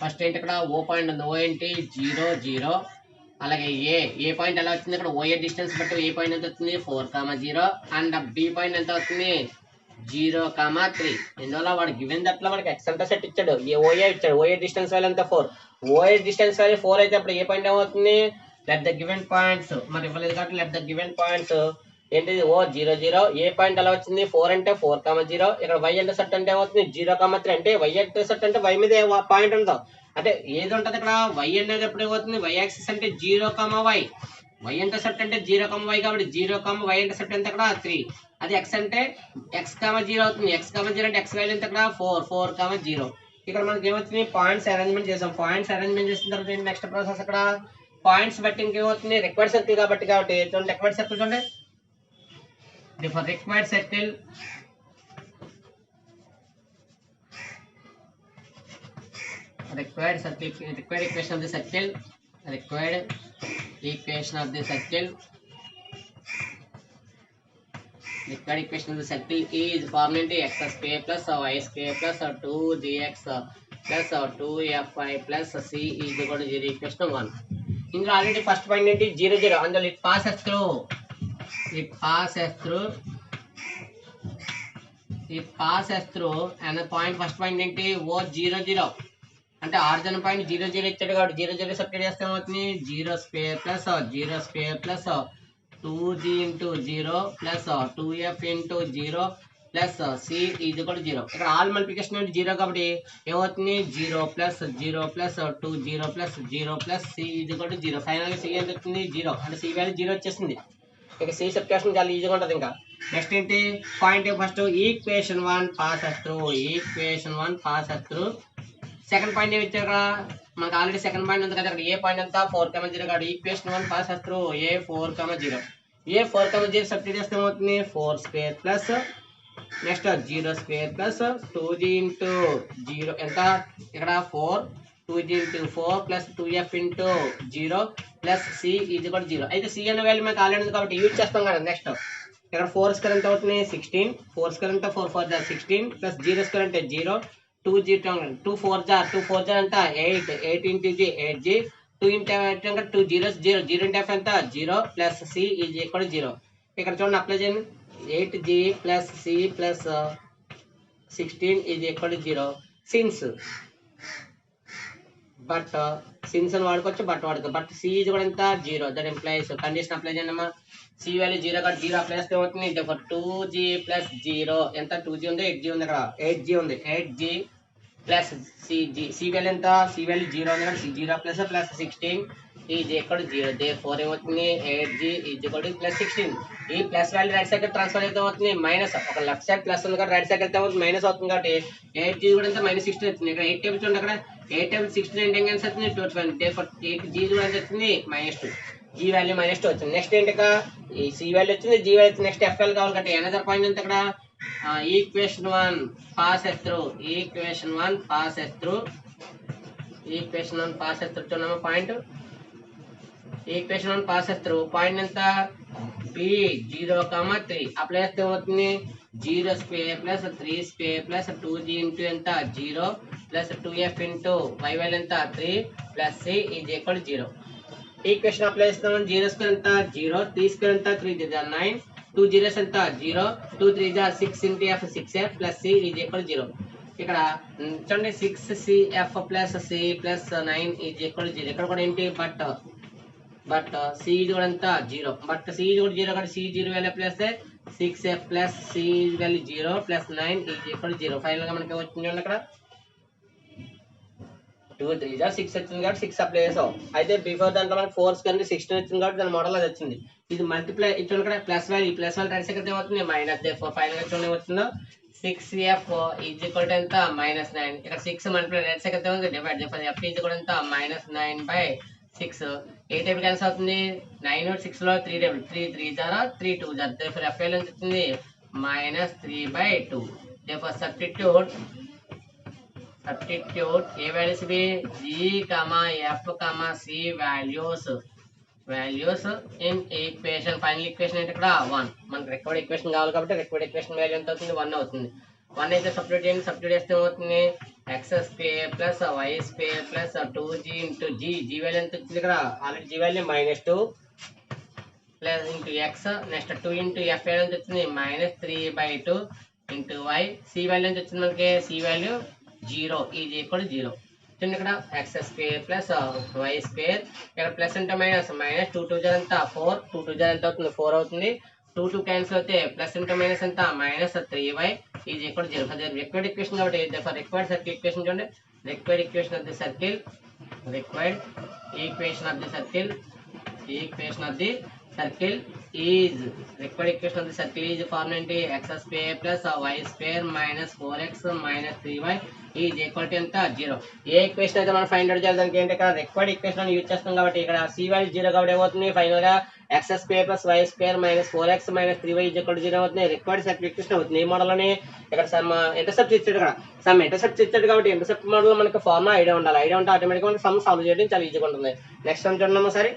ఫస్ట్ ఏంటి ఇక్కడ O పాయింట్ ఉంది, O ఏంటి 0 0. అలాగే ఏ పాయింట్ ఎలా వచ్చింది ఇక్కడ ఓఏ డిస్టెన్స్ బట్టి ఏ పాయింట్ ఎంత వస్తుంది 4,0 అండ్ బి పాయింట్ ఎంత అవుతుంది 0,3. ఇందువల్ల వాడు గివెన్ దట్లో మనకి ఎక్స్ ఇంటర్సెప్ట్ ఇచ్చాడు, ఓఏ ఇచ్చాడు, ఓఏ డిస్టెన్స్ వాల్యూ ఎంత 4, ఓఏ డిస్టెన్స్ వాల్యూ 4 అయితే అప్పుడు ఏ పాయింట్ ఏమవుతుంది లెట్ ద గివెన్ పాయింట్స్, మరి ఇవ్వలేదు కాబట్టి లెట్ ద గివెన్ పాయింట్స్ ఏంటిది ఓ 0 0. ఏ పాయింట్ ఎలా వచ్చింది 4 అంటే 4,0. ఇక్కడ వై ఇంటర్సెప్ట్ అంటే ఏమవుతుంది 0,3. అంటే వై ఇంటర్సెప్ట్ అంటే వై మీద పాయింట్ ఉందో అంటే ఏది ఉంటుంది ఇక్కడ y అనేది ఎప్పుడు ఏమవుతుంది y యాక్సిస్ అంటే 0,y, y ఇంటర్సెప్ట్ అంటే 0,y కాబట్టి 0,y ఇంటర్సెప్ట్ ఎంత ఇక్కడ 3. అది x అంటే x,0 అవుతుంది, x,0 అంటే x వాల్యూ ఎంత ఇక్కడ 4,0. ఇక్కడ మనకి ఏమవుతుంది పాయింట్స్ అరేంజ్మెంట్ చేసాం, పాయింట్స్ అరేంజ్మెంట్ చేసిన తర్వాత నెక్స్ట్ ప్రాసెస్ ఇక్కడ పాయింట్స్ బట్టి ఇంకేమవుతుంది రిక్వైర్డ్ సర్కిల్ కాబట్టి చూడండి రిక్వైర్డ్ సర్కిల్ చూడండి, required circle required equation of the circle is formula into x square plus y square plus 2gx plus 2fy plus c is equal to 0. equation 1. ఇందులో ఆల్రెడీ ఫస్ట్ పాయింట్ ఏంటి 0 0, అందులో it passes through and point first point ఏంటి ఓ 0 0. అంటే ఆరిజిన్ పాయింట్ 0 0 ఇచ్చాడు కాబట్టి 0 0 సబ్స్టిట్యూట్ చేస్తే ఏమవుతుంది 0 square plus 2g into 0 plus 2f into 0 plus c is equal to 0. ఇక్కడ ఆల్ మల్టిప్లికేషన్ అంటే 0 కాబట్టి ఏమవుతుంది 0 plus 2 0 plus 0 plus c is equal to 0. ఫైనల్గా c ఎంత వచ్చింది 0, అంటే c వాల్యూ 0 వచ్చేసింది. ఇక c సబ్స్టిట్యూషన్ చాలా ఈజీగా ఉంటుంది. ఇంకా నెక్స్ట్ ఏంటి point first equation 1 pass through. Second point ఏమి ఇచ్చారు కదా మనకు ఆల్రెడీ సెకండ్ పాయింట్ ఉంది కదా, అక్కడ ఏ పాయింట్ అంతా 4,0 కాబట్టి ఈక్వేషన్ 1 పాస్ త్రూ ఏ 4,0. ఏ 4,0 సబ్స్టిట్యూట్ చేస్తే ఏమవుతుంది 4 square plus next 0 square plus 2g into 0 ఎంత ఇక్కడ 4 2g into 4 plus 2f into 0 plus c is equal to 0. అయితే c అనే వాల్యూ మనకు ఆల్రెడీ ఉంది కాబట్టి యూజ్ చేస్తాం కదా. నెక్స్ట్ ఇక్కడ 4 స్క్వేర్ ఎంత అవుతుంది 16, 4 స్క్వేర్ ఎంత 4 4 జా 16 ప్లస్ 0 స్క్వేర్ అంటే 0, 2g 2 4 జా అంతా 8 ఇంటూ g 8g, 2 ఇంటూ 8 అంటే 2 0 0 ఇంటూ f ఎంత 0 plus c is equal to 0. ఇక్కడ చూడండి అప్లై చేయండి 8g plus c plus 16 is equal to 0. Since అని వాడుకోవచ్చు బట్ c ఈజ్ కూడా ఎంత 0. దట్ ఇంప్లైస్ కండిషన్ అప్లై చేయండి అమ్మా. c వాల్యూ 0 కాబట్టి 0 అప్లై చేస్తే ఏమవుతుంది 2g ప్లస్ 0 ఎంత 2g ఉంది 8g ఉంది, ఇక్కడ 8g ఉంది 8g ప్లస్ c వాల్యూ ఎంత c వాల్యూ 0 ఉంది కాబట్టి 0 plus 16 is equal to 0. Therefore ఏమవుతుంది 8g is equal to plus 16. ఈ plus value right side transfer అయితే అవుతుంది మైనస్, ఒక లెఫ్ట్ సైడ్ ప్లస్ ఉంది కాబట్టి రైట్ సైడ్ అయితే అవుతుంది మైనస్ అవుతుంది కాబట్టి 8g కూడా ఎంత మైనస్ 16 అవుతుంది. ఇక్కడ 8 టేబుల్ చూడండి, అక్కడ 8 టేబుల్ 16 అంటే ఎంత అవుతుంది 220. దేర్ఫోర్ 8g కూడా ఎంత అవుతుంది -2, g వాల్యూ -2 వచ్చింది. నెక్స్ట్ ఏంటి ఇక్కడ ఈ c వాల్యూ వచ్చింది g వాల్యూ వచ్చింది. నెక్స్ట్ f వాల్యూ కావాలి కాబట్టి అనదర్ పాయింట్ ఎంత ఇక్కడ ఈక్వేషన్ 1 పాస్ త్రూ చూడమ్మా point equation 1 pass through point ఎంత b 0,3 అప్లై చేస్తే ఏమవుతుంది 0 square plus 3 square plus 2g into ఎంత 0 plus 2f into y value ఎంత 3 plus c is equal to 0. Equation apply చేస్తాం 0 స్క్వేర్ ఎంత 0, 3 స్క్వేర్ ఎంత 3 9, 2 జీరోస్ ఎంత 0, 2 3 6 into f 6f plus c is equal to 0. ఇక్కడ చూడండి 6cf plus c plus 9 is equal to 0. ఇక్కడ కూడా ఏంటి బట్ c ఇది కూడా ఎంత 0, బట్ c ఇది కూడా 0 కాబట్టి c 0 వాల్యూ అప్లై చేస్తే 6f plus c value 0 plus 9 is equal 0. ఫైనల్గా మనకి వచ్చింది చూడండి అక్కడ 2 3 6 వచ్చింది కాబట్టి 6 అప్లై చేసాం. అయితే బిఫోర్ దాంట్లో మనకి 4 కానీ 16 వచ్చింది కాబట్టి దాని మోడల్ అది వచ్చింది. ఇది మల్టిప్లై ఇచ్చిన ఇక్కడ plus value plus value right side ఏమవుతుంది మైనస్. దేర్ఫోర్ ఫైనల్గా చూడండి వచ్చిందో 6f ఈజ్ ఈక్వల్ టు ఎంత -9. ఇక్కడ 6 మల్టిప్లై రైట్ సైడ్ ఏమవుతుంది divide. Therefore f is equal ఎంత -9/6. ఏ టేబుల్ క్యాన్సిల్ అవుతుంది 9 6 లో 3 table 3 3 Zara 3 2 Zara. Therefore f value ఎంత వచ్చింది -3/2. దేర్ఫోర్ సబ్స్టిట్యూట్ ఏ వాల్యూస్ ఇవి g, f, c values in equation. Final equation ఏంటి ఇక్కడ 1. మనకి రిక్వైర్డ్ ఈక్వేషన్ కావాలి కాబట్టి రిక్వైర్డ్ ఈక్వేషన్ వాల్యూ ఎంత అవుతుంది 1 అవుతుంది. 1 అయితే సబ్స్టిట్యూట్ చేయండి. సబ్స్టిట్యూట్ చేస్తే ఏమవుతుంది x² + y² + 2g × g value ఎంత వచ్చింది ఇక్కడ already g value -2 plus into x next 2 × f value ఎంత వచ్చింది -3/2 × y. c వాల్యూ ఎంత వచ్చింది మనకి c వాల్యూ 0 ఈజ్ ఈక్వల్ 0. చూడండి ఇక్కడ x² + y². ఇక్కడ ప్లస్ అంటే మైనస్ 2 2 జర్ ఎంత 4 2 2 జర్ ఎంత అవుతుంది 4 అవుతుంది. 2 2 క్యాన్సిల్ అవుతే ప్లస్ అంటే మైనస్ ఎంత -3y is equal 0. Required equation కాబట్టి రిక్వైర్డ్ సర్కిల్ ఈక్వేషన్ చూడండి. Required equation of the circle is form ఏంటి x² + y² - 4x - 3y is equal to ఎంత 0. ఏ ఈక్వేషన్ అయితే మనం ఫైండ్ అవుట్ చేయాలి దానికి ఏంటి ఇక్కడ రిక్వైర్డ్ ఈక్వేషన్ యూజ్ చేస్తాం కాబట్టి ఇక్కడ c వాల్యూ 0 కాబట్టి ఏమవుతుంది ఫైనల్ గా x² + y² - 4x - 3y is equal to 0 అవుతుంది. రిక్వైర్డ్ సర్కిల్ ఈక్వేషన్ అవుతుంది. ఈ మోడల్ లోనే ఇక్కడ సమ్ ఇంటర్సెప్ట్ ఇచ్చాడు. ఇక్కడ సమ్ ఇంటర్సెప్ట్ ఇచ్చాడు కాబట్టి ఇంటర్సెప్ట్ మోడల్ లో మనకి ఫార్ములా ఐడియా ఉండాలి. ఐడియా ఉంటే ఆటోమేటిక్ గా సమ్ సాల్వ్ చేయడం చాలా ఈజీగా ఉంటుంది. నెక్స్ట్ సమ్ చూడండి ఒకసారి.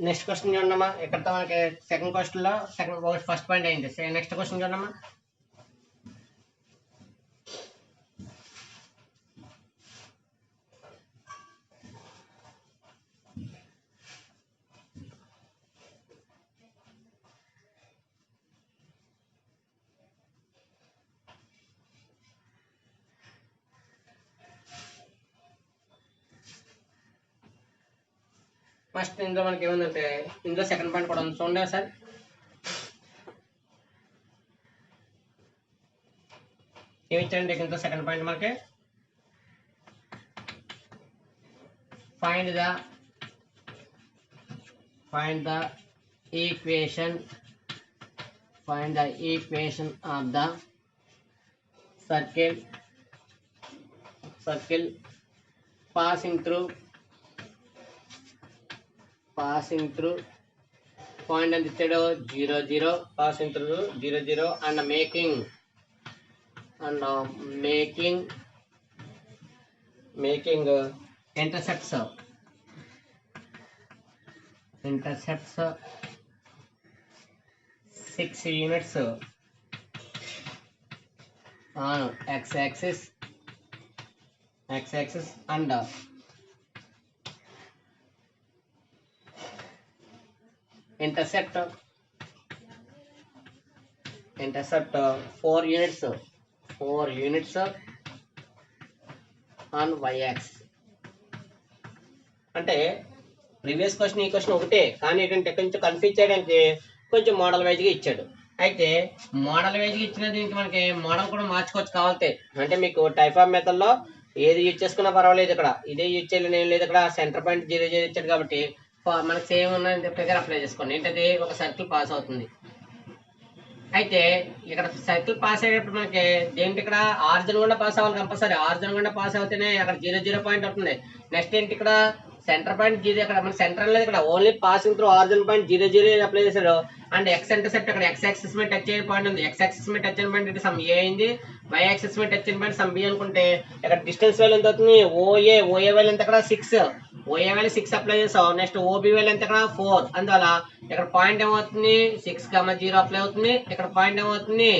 నెక్స్ట్ క్వశ్చన్ చూడమ్మా. ఇక్కడ మనకి సెకండ్ క్వశ్చన్ లో ఫస్ట్ పాయింట్ అయింది. నెక్స్ట్ క్వశ్చన్ చూడమ్మా. ఫస్ట్ ఇందులో మనకి ఏముందంటే ఇందులో సెకండ్ పాయింట్ కూడా ఉంది చూడండి సార్. ఏమి ఇచ్చారండి ఇందులో సెకండ్ పాయింట్ మనకి find the equation of the circle passing through point ఎంత ఇచ్చాడు 0 0 passing through 0 0 and making intercepts 6 units on x-axis and intercept 4 units on y-axis. అంటే ప్రీవియస్ క్వశ్చన్ ఈ క్వశ్చన్ ఒకటే కానీ ఏంటంటే కొంచెం కన్ఫ్యూజ్ చేయడానికి కొంచెం మోడల్ వైజ్గా ఇచ్చాడు. అయితే మోడల్ వైజ్గా ఇచ్చిన దీనికి మనకి మోడల్ కూడా మార్చుకోవచ్చు కావాలంటే. అంటే మీకు టైప్ ఆఫ్ మెథడ్లో ఏది యూజ్ చేసుకున్నా పర్వాలేదు. ఇక్కడ ఇదే యూజ్ చేయాలని ఏం లేదు. ఇక్కడ సెంటర్ పాయింట్ 0 0 ఇచ్చాడు కాబట్టి మనకి సేమ్ ఉన్నది ప్రకారం అప్లై చేసుకోండి. ఏంటది ఒక సర్కిల్ పాస్ అవుతుంది. అయితే ఇక్కడ సర్కిల్ పాస్ అయ్యేటప్పుడు మనకి దేంటి ఇక్కడ ఆరిజిన్ గుండా పాస్ అవ్వాలి కంపల్సరీ. ఆరిజిన్ గుండా పాస్ అవుతేనే అక్కడ 0 0 పాయింట్ అవుతుంది. నెక్స్ట్ ఏంటి ఇక్కడ సెంటర్ పాయింట్ 0 ఇక్కడ మన సెంటర్ లేదు. ఇక్కడ only passing through origin point 0 0 apply చేశాడు. అండ్ ఎక్స్ ఇంటర్సెప్ట్ ఇక్కడ x యాక్సిస్ మీద టచ్ అయ్యే పాయింట్ ఉంది. x యాక్సిస్ మీద టచ్ అయిన పాయింట్ ఇది సమ్ ఏ అయింది. y యాక్సిస్ మీద టచ్ అయిన పాయింట్ సమ్ బి అనుకుంటే ఇక్కడ డిస్టెన్స్ వాల్యూ ఎంత అవుతుంది ఓఏ వాల్యూ ఎంత ఇక్కడ 6 ఓఏ వాల్యూ 6 అప్లై చేసావు. నెక్స్ట్ ఓబి వాల్యూ ఎంత ఇక్కడ 4. అందువల్ల ఇక్కడ పాయింట్ ఏమవుతుంది 6, 0 అప్లై అవుతుంది. ఇక్కడ పాయింట్ ఏమవుతుంది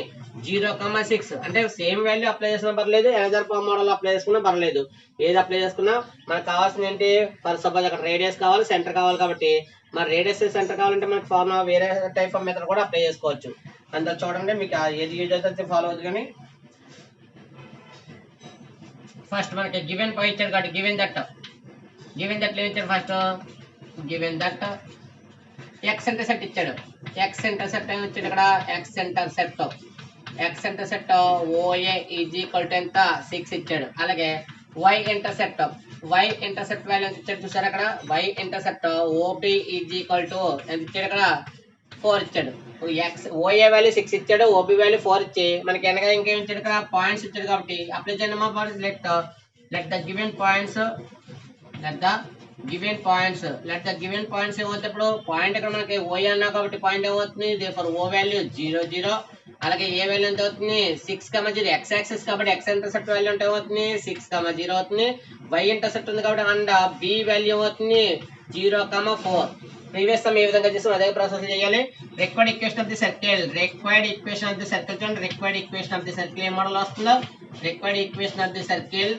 0, 6 అంటే సేమ్ వాల్యూ అప్లై చేసుకున్నా పర్లేదు. ఎనదర్ మోడల్ అప్లై చేసుకున్నా పర్లేదు. ఏది అప్లై చేసుకున్నా మనకు కావాల్సింది ఏంటి ఫర్ సపోజ్ అక్కడ రేడియస్ కావాలి సెంటర్ కావాలి కాబట్టి మరి రేడియస్ సెంటర్ కావాలంటే మనకి ఫార్ములా వేరే టైప్ ఆఫ్ మెథడ్ కూడా అప్లై చేసుకోవచ్చు. అందులో చూడండి మీకు ఏది యూజ్ అయితే ఫాలో అవుతుంది. కానీ ఫస్ట్ మనకి గివెన్ పాయింట్ ఇచ్చాడు కాబట్టి గివెన్ దట్ ఏమి ఇచ్చాడు first given that x intercept ఇచ్చాడు. ఎక్స్ ఇంటర్సెప్ట్ ఏమి ఇచ్చాడు ఇక్కడ? X intercept OA is equal to ఎంత? 6 ఇచ్చాడు. అలాగే వై ఇంటర్సెప్ట్ వాల్యూ ఎంత ఇచ్చాడు చూసారు అక్కడ? Y intercept OB is equal to ఎంత ఇచ్చాడు ఇక్కడ? 4 ఇచ్చాడు. ఎక్స్ ఓఏ వాల్యూ 6 ఇచ్చాడు, ఓబి వాల్యూ 4 ఇచ్చి మనకి వెనక ఇంకేం ఇచ్చాడు ఇక్కడ? పాయింట్స్ ఇచ్చాడు కాబట్టి అప్లై చేయండి మా points. Let the given points ఏమవుతుంది? పాయింట్ ఇక్కడ మనకి ఓఏ అన్నా కాబట్టి పాయింట్ ఏమవుతుంది? దేర్ఫోర్ ఓ వాల్యూ 0 0. అలాగే ఏ వాల్యూ ఎంత అవుతుంది? 6, 0. ఎక్స్ యాక్సిస్ కాబట్టి ఎక్స్ ఇంటర్సెప్ట్ వాల్యూ అంటే ఏమవుతుంది? 6, 0 అవుతుంది. వై ఇంటర్సెప్ట్ ఉంది కాబట్టి అండ్ బి వాల్యూ అవుతుంది 0, 4. ప్రీవియస్ సమ్ ఏ విధంగా చేసాం అదే ప్రాసెస్ చేయాలి. Required equation of the circle చూడండి. Required equation of the circle ఏ మోడల్ వస్తుందో? Required equation of the circle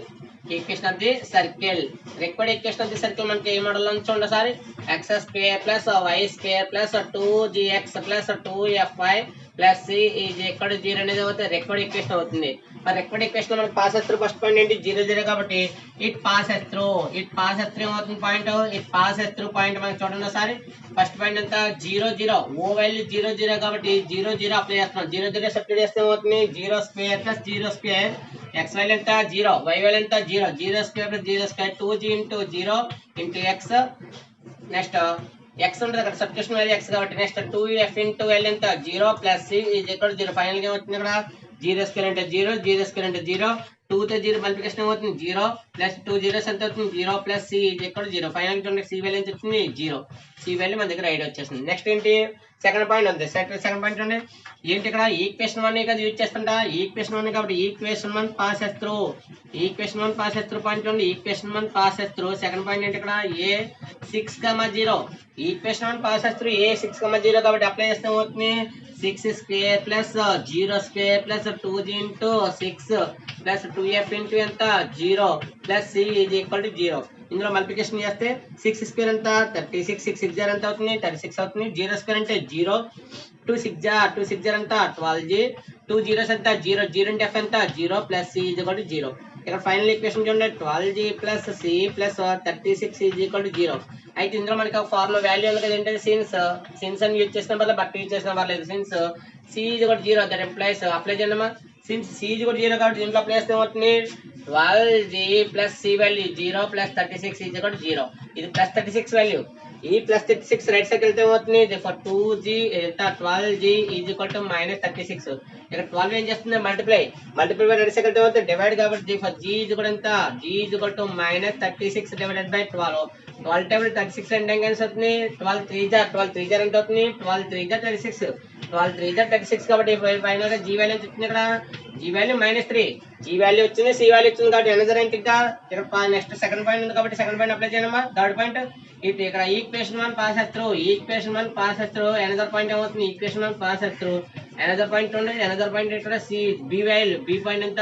required equation of the circle మనకి ఏ మోడల్ లో చూడండి ఒకసారి. X square plus y square plus 2gx plus 2fy plus c is equal to 0 అనేది అవుతుంది రిక్వైర్డ్ ఈక్వేషన్ అవుతుంది. మరి రిక్వైర్డ్ ఈక్వేషన్ మనకి పాస్ త్రూ ఫస్ట్ పాయింట్ ఏంటి? 0 0 కాబట్టి ఇట్ పాస్ త్రూ ఏమవుతుంది point? It pass through point మనకి చూడండి ఒకసారి. ఫస్ట్ పాయింట్ ఎంత? 0 0. ఓ వాల్యూ 0 0 కాబట్టి 0 0 అప్లై చేస్తున్నాం. 0 0 సబ్స్టిట్యూట్ చేస్తే ఏమవుతుంది? 0 square plus 0 square. X value ఎంత? 0. వై వాల్యూ ఎంత? 0. 0 square plus 0 square 2g into 0 into x. Next x ఉంటుంది అక్కడ సబ్స్టిట్యూషన్ వాల్యూ ఎక్స్ కాబట్టి నెక్స్ట్ 2f ఇంటూ ఎల్ ఎంత? 0 plus c is equal to 0. Final గా ఏమవుతుంది ఇక్కడ? 0 స్క్వేర్ అంటే 0, 0 స్క్వేర్ అంటే 0, 2 తో 0 మల్టిప్లికేషన్ ఏమవుతుంది? 0 ప్లస్ 2 0 ఎంత అవుతుంది? 0 plus c is equal to 0. Final చూడండి సి వాల్యూ ఎంత వచ్చింది? 0. సి వాల్యూ మన దగ్గర ఐడి వచ్చేసింది. నెక్స్ట్ ఏంటి? సెకండ్ పాయింట్ ఉంది. సెకండ్ పాయింట్ చూడండి ఏంటి ఇక్కడ? ఈక్వేషన్ 1 కదా యూజ్ చేస్తుంటా. ఈక్వేషన్ 1 కాబట్టి ఈక్వేషన్ 1 పాస్ త్రూ పాయింట్ చూడండి. Equation 1 pass through. Second point ఏంటి ఇక్కడ? A 6, 0. Equation 1 pass through A 6, 0 కాబట్టి అప్లై చేస్తే ఏమవుతుంది? 6 square plus 0 square plus 2g into 6 plus 2f into ఎంత? 0 plus c is equal to 0. ఇందులో మల్టిప్లికేషన్ చేస్తే 6 స్క్వేర్ ఎంత? 36, 6 6 ఎంత అవుతుంది? 36 అవుతుంది. 0 స్క్వేర్ అంటే 0, 2 6 ఎంత? 12g, 2 0s ఎంత? 0, 0 ఇంటూ f ఎంత? 0 plus c is equal to 0. ఇక్కడ ఫైనల్ ఈక్వేషన్ చూడండి 12g plus C plus 36 is equal to 0. అయితే ఇందులో మనకి ఒక ఫార్ములా వాల్యూ ఉంది కదా ఏంటంటే సిన్స్ అని యూజ్ చేసిన వల్ల బట్ యూజ్ చేసిన పర్లేదు. Since c is equal to 0 that implies apply చేయండి అమ్మా. Since c is equal to 0 కాబట్టి దీంట్లో అప్లై చేస్తే ఏమవుతుంది? 12g plus c value 0 plus 36 is equal to 0. ఇది ప్లస్ 36 వాల్యూ. ఈ ప్లస్ 36 రైట్ సైడ్ వెళ్తే ఏమవుతుంది? ఫర్ 2g ఎంత? 12g is equal to minus 36. ఇక్కడ 12 ఏం చేస్తుంది? మల్టిప్లై బై రైట్ సైడ్ వెళ్తే ఏమవుతుంది? డివైడ్ కాబట్టి ఫర్ g ఈజ్ ఈక్వల్ ఎంత? g is equal to minus 36 divided by 12. 12 table 36 అంటే ఏం అవుతుంది? 12 3 జార్ ఎంత అవుతుంది? 12 3 జార్ 36. 12 3 జార్ 36 కాబట్టి ఫైనల్ గా జీ వాల్యూ ఎంత వచ్చింది ఇక్కడ? G value -3. జీ వాల్యూ వచ్చింది, సి వాల్యూ వచ్చింది కాబట్టి ఎనదర్ ఏంటి ఇక్కడ? నెక్స్ట్ సెకండ్ పాయింట్ ఉంది కాబట్టి సెకండ్ పాయింట్ అప్లై చేయమ్మా. థర్డ్ పాయింట్ ఇటు ఇక్కడ equation 1 pass through another point ఏమవుతుంది? Equation 1 pass through another point ఉండదు. ఎనదర్ పాయింట్ ఇక్కడ c b value. B point ఎంత?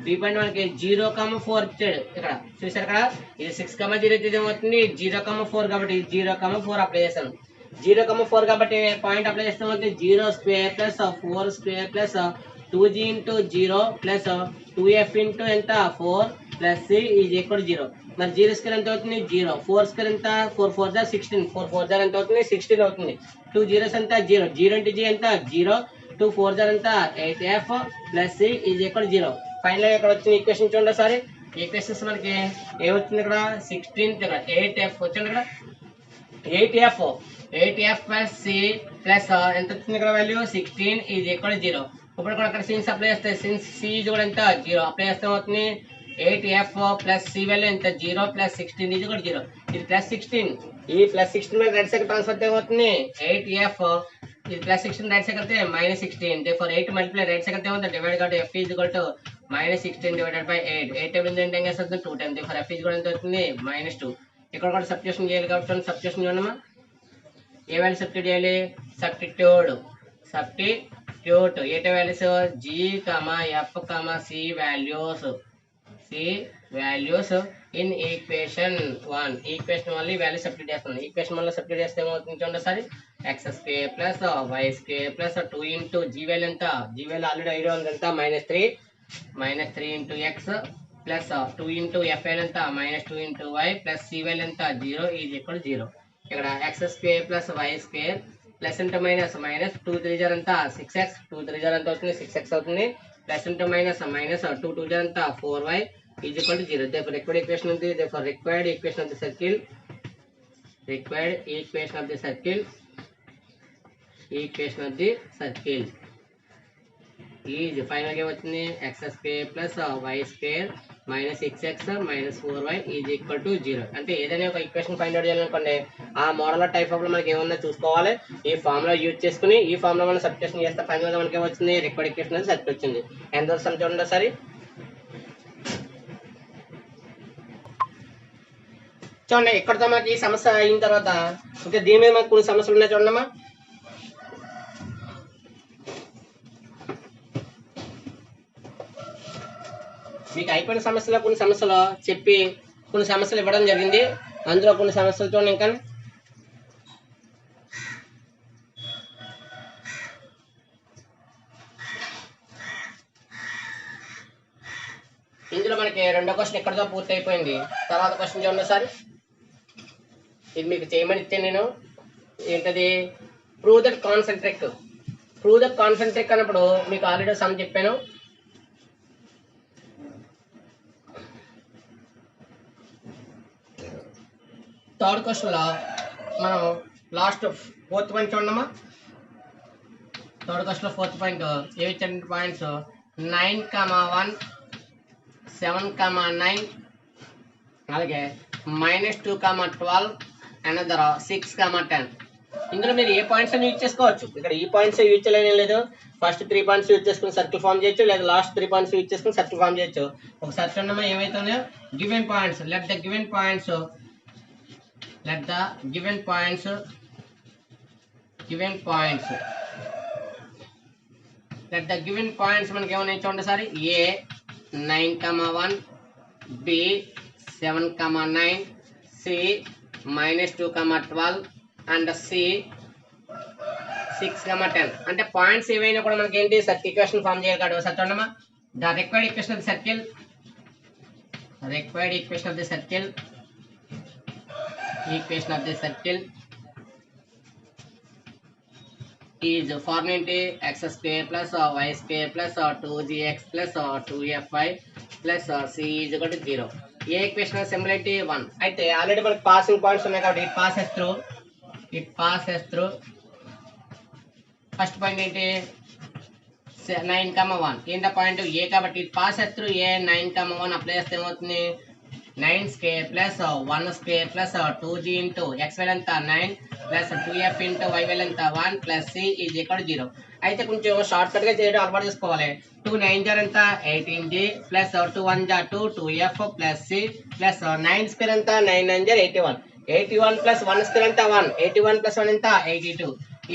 బి పాయింట్ మనకి 0, 4 ఇచ్చాడు ఇక్కడ చూసారు కదా. ఇది 6, 0 ఇది ఏమవుతుంది? 0, 4 కాబట్టి 0, 4 అప్లై చేస్తాను. 0, 4 కాబట్టి పాయింట్ అప్లై చేస్తే ఏమవుతుంది? 0 square plus 4 square plus 2g into 0 plus 2f into ఎంత? 4 plus c is equal to 0. మరి 0 స్క్వేర్ ఎంత అవుతుంది? 0. 4 స్క్వేర్ ఎంత? 4 4 జార్ 16. 4 4 జార్ ఎంత అవుతుంది? 16 అవుతుంది. 2 zeros ఎంత? 0. 0 ఇంటూ g ఎంత? 0. 2 4 జార్ ఎంత? 8f plus c is equal to 0. Final ఇక్కడ వచ్చిన ఈక్వేషన్ చూడండి ఒకసారి. ఈక్వేషన్స్ మనకి ఏమొచ్చింది ఇక్కడ? 16 ఇక్కడ 8f వచ్చింది ఇక్కడ. 8f ప్లస్ సి ప్లస్ ఎంత వచ్చింది ఇక్కడ వాల్యూ? 16 is equal to 0. ఇప్పుడు కూడా అక్కడ సిన్స్ అప్లై చేస్తే సిన్స్ సి కూడా ఎంత? 0 అప్లై చేస్తే అవుతుంది 8f ప్లస్ సి వాల్యూ ఎంత? 0 ప్లస్ 16 ఈజ్ కూడా 0. ఇది ప్లస్ 16. ఈ ప్లస్ 16 మీద రైట్ సైడ్ ట్రాన్స్ఫర్ ఏమవుతుంది? 8f ఇది ప్లస్ 16 రైట్ సైడ్ అయితే -16. దేర్ఫోర్ 8 మల్టిప్లై రైట్ సైడ్ ఏమవుతుంది? డివైడ్ కాబట్టి f is equal to -16 divided by 8. 8 table ఎంత ఏం చేస్తుంది? 2 టైమ్స్. దేర్ఫోర్ f ఈజ్ కూడా ఎంత అవుతుంది? -2. ఇక్కడ కూడా సబ్స్టిట్యూషన్ చేయాలి కాబట్టి సబ్స్టిట్యూషన్ చూడమ్మా. ఏ వాల్యూ సబ్స్టిట్యూట్ చేయాలి? Substitute A values? g, f, c values in equation 1. Equation 1 ఈ వాల్యూ సబ్స్టిట్యూట్ చేస్తున్నాం. ఈక్వేషన్ 1 లో సబ్స్టిట్యూట్ చేస్తే ఏమవుతుంది చూడండి ఒకసారి. x square plus y square plus 2 into g value ఎంత? g వాల్యూ ఆల్రెడీ ఐడియా ఉంది ఎంత? -3 into x plus 2 into f value ఎంత? -2 into y plus c value ఎంత? 0 ఈజ్ ఈక్వల్ 0. ఇక్కడ x square plus y square plus into minus minus 2 3 జర్ అంతా 6x 2 3 జర్ అంతా అవుతుంది 6x అవుతుంది ప్లస్ ఇంటూ మైనస్ మైనస్ 2 2 జర్ అంతా 4y is equal to 0. therefore required equation of the required equation of the circle is final గా వచ్చింది x square plus y square minus 6x minus 4y is equal to 0. అంటే ఏదైనా ఒక ఈక్వేషన్ ఫైండ్ అవుట్ చేయాలనుకోండి ఆ మోడల్ టైప్ ఆఫ్ లో మనకి ఏమన్నా చూసుకోవాలి. ఈ ఫార్ములా యూజ్ చేసుకుని ఈ ఫార్ములా మనం సబ్స్టిట్యూషన్ చేస్తే ఫైనల్ గా మనకి ఏమొచ్చింది రిక్వైర్డ్ ఈక్వేషన్ అనేది సర్కిల్ వచ్చింది. ఎంత వస్తుంది చూడండి సరే చూడండి. ఇక్కడతో మనకి ఈ సమస్య అయిన తర్వాత ఇంకా దీని మీద మనకు కొన్ని సమస్యలు ఉన్నాయి చూడమ్మా. మీకు అయిపోయిన సమస్యలో కొన్ని సమస్యలు చెప్పి కొన్ని సమస్యలు ఇవ్వడం జరిగింది. అందులో కొన్ని సమస్యలు చూడండి. ఇంకా ఇందులో మనకి రెండో క్వశ్చన్ ఎక్కడితో పూర్తి అయిపోయింది. తర్వాత క్వశ్చన్ చూడండి సార్. ఇది మీకు చేయమని ఇస్తే నేను ఏంటది ప్రూవ్ దట్ కాన్సెంట్రిక్ అన్నప్పుడు మీకు ఆల్రెడీ సమ్ చెప్పాను. థర్డ్ క్వశ్చన్ లో మనం లాస్ట్ ఫోర్త్ పాయింట్ చూడమ్మా. థర్డ్ క్వశ్చన్ లో ఫోర్త్ పాయింట్ ఏ ఇచ్చిన పాయింట్స్ 9,1 7,9 అలాగే -2,12 అనదర్ 6,10. ఇందులో మీరు ఏ పాయింట్స్ అని యూజ్ చేసుకోవచ్చు. ఇక్కడ ఈ పాయింట్స్ యూజ్ చేయలేని లేదు. ఫస్ట్ 3 పాయింట్స్ యూజ్ చేసుకుని సర్కిల్ ఫామ్ చేయొచ్చు, లేదా లాస్ట్ 3 పాయింట్స్ యూజ్ చేసుకుని సర్కిల్ ఫామ్ చేయొచ్చు. ఒకసారి చూడమ్మా ఏమైతుందో given points let the given points మనకి ఏమైనా చూడండి sir. A 9,1 B 7,9 C -2,12 and C 6,10. అంటే పాయింట్స్ ఏవైనా కూడా మనకి ఏంటి సర్కిల్ ఈక్వేషన్ ఫామ్ చేయాలి కాబట్టి ఒకసారి చూడమ్మా. The required equation of the circle is formula into x square plus y square plus 2gx plus 2fy plus c is equal to 0. A equation symbol ఏంటి 1. అయితే ఆల్రెడీ మనకి పాసింగ్ పాయింట్స్ ఉన్నాయి కాబట్టి it passes through first point ఏంటి 9,1 ఏంట పాయింట్ ఏ కాబట్టి it passes through a 9,1 apply చేస్తే ఏమవుతుంది 9 square plus 1 square plus 2g into x value ఎంత 9 plus 2f into y value ఎంత 1 plus c is equal to 0. అయితే కొంచెం షార్ట్ కట్ గా చేయడం అలవాటు చేసుకోవాలి. 2 9 జర్ ఎంత 18g ప్లస్ 2 1 జా 2 2f plus c plus 9 square ఎంత 9 9 జర్ 81 ప్లస్ 1 స్క్వేర్ ఎంత 1 81 ప్లస్ 1 ఎంత 82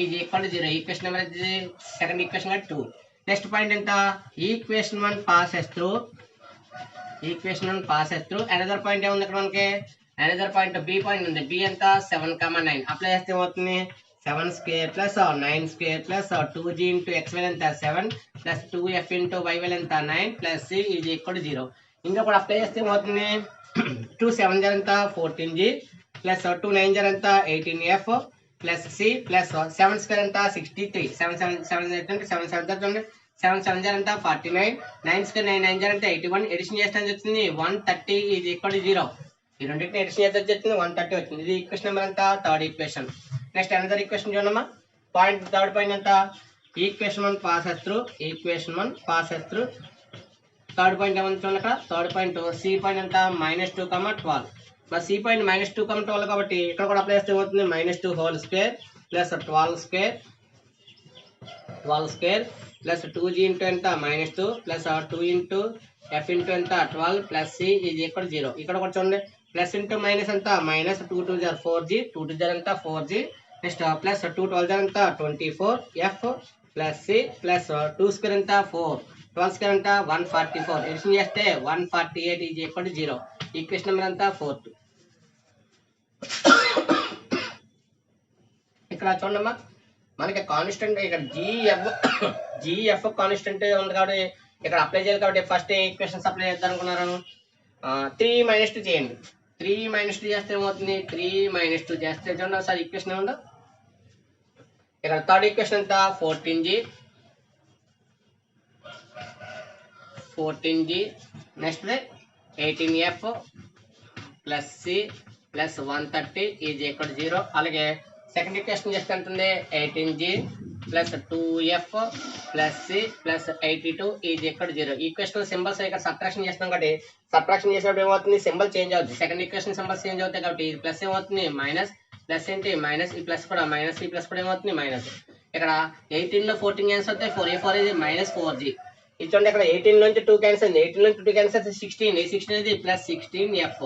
is equal to 0. Equation number second equation 2. Next point ఎంత equation 1 passes through another point ఏముంది ఇక్కడ మనకి అనదర్ పాయింట్ బి పాయింట్ ఉంది. బి ఎంత 7,9 అప్లై చేస్తే ఏమవుతుంది 7 square plus 9 square plus 2g into x value ఎంత 7 plus 2f into y value ఎంత 9 plus c is equal to 0. ఇంకా కూడా అప్లై చేస్తే ఏమవుతుంది 2 7 జర్ ఎంత 14g ప్లస్ 2 9 జర్ ఎంత 18f plus c plus 7 square ఎంత 63 7 7 జర్ ఎంత 49 9 స్క్వేర్ 9 9 జర్ ఎంత 81 ఎడిషన్ చేస్తే వచ్చింది 130 ఈజ్ ఈక్వల్ టు 0. ఈ రెండింటిని ఎడిషన్ చేస్తే వచ్చింది 130 వచ్చింది. ఇది ఈక్వేషన్ నెంబర్ ఎంత third equation. Next another equation చూడమ్మా. పాయింట్ థర్డ్ పాయింట్ ఎంత equation 1 passes through third point ఏమంటే చూడండి. అక్కడ థర్డ్ పాయింట్ సి పాయింట్ ఎంత -2,12 మరి సి పాయింట్ -2,12 కాబట్టి ఇక్కడ కూడా అప్లై చేస్తే ఏమవుతుంది -2 whole square plus 12 square plus 2g into ఎంత -2 ప్లస్ 2 ఇంటూ f ఇంటూ ఎంత 12 ప్లస్ c ఈజ్ ఈక్వల్ 0. ఇక్కడ కూడా చూడండి ప్లస్ ఇంటూ మైనస్ ఎంత -2 2 జర్ 4g 2 2 జర్ ఎంత 4g నెక్స్ట్ ప్లస్ 2 12 జర్ ఎంత 24f plus c plus 2 square ఎంత 4 12 స్క్వేర్ ఎంత 144 ఎడిషన్ చేస్తే 148 is equal to 0. Equation number ఎంత 4. ఇక్కడ చూడమ్మా మనకి కాన్స్టెంట్ ఇక్కడ జిఎఫ్ కాన్స్టెంట్ ఉంది కాబట్టి ఇక్కడ అప్లై చేయాలి కాబట్టి ఫస్ట్ ఈక్వేషన్స్ అప్లై చేద్దాం అనుకున్నారు 3 - 2 చేయండి. 3 - 2 చేస్తే ఏమవుతుంది 3 - 2 చేస్తే చూడండి ఒకసారి ఈక్వేషన్ ఏముందో ఇక్కడ థర్డ్ ఈక్వేషన్ ఎంత 14g next 18f plus C plus 130 is equal 0. అలాగే సెకండ్ ఈక్వేషన్ చేస్తే ఉంటుంది 18g plus 2f plus C plus 82 is equal 0. Equation symbols ఇక్కడ సబ్ట్రాక్షన్ చేస్తాం కాబట్టి సబ్ట్రాక్షన్ చేసినప్పుడు ఏమవుతుంది సింబల్ చేంజ్ అవుతుంది. సెకండ్ ఈక్వేషన్ సింబల్స్ చేంజ్ అవుతాయి కాబట్టి ఇది ప్లస్ ఏమవుతుంది మైనస్ ప్లస్ ఏంటి మైనస్ ఈ ప్లస్ కూడా మైనస్ ఈ ప్లస్ కూడా ఏమవుతుంది మైనస్. ఇక్కడ 18 లో 14 క్యాన్సిల్ అవుతాయి 4 ఇది మైనస్ 4g. ఇది చూడండి ఇక్కడ 18 నుంచి 2 క్యాన్సిల్ అయింది 18 నుంచి 2 క్యాన్సిల్ అయితే 16 ఈ 16 అనేది ప్లస్ 16f.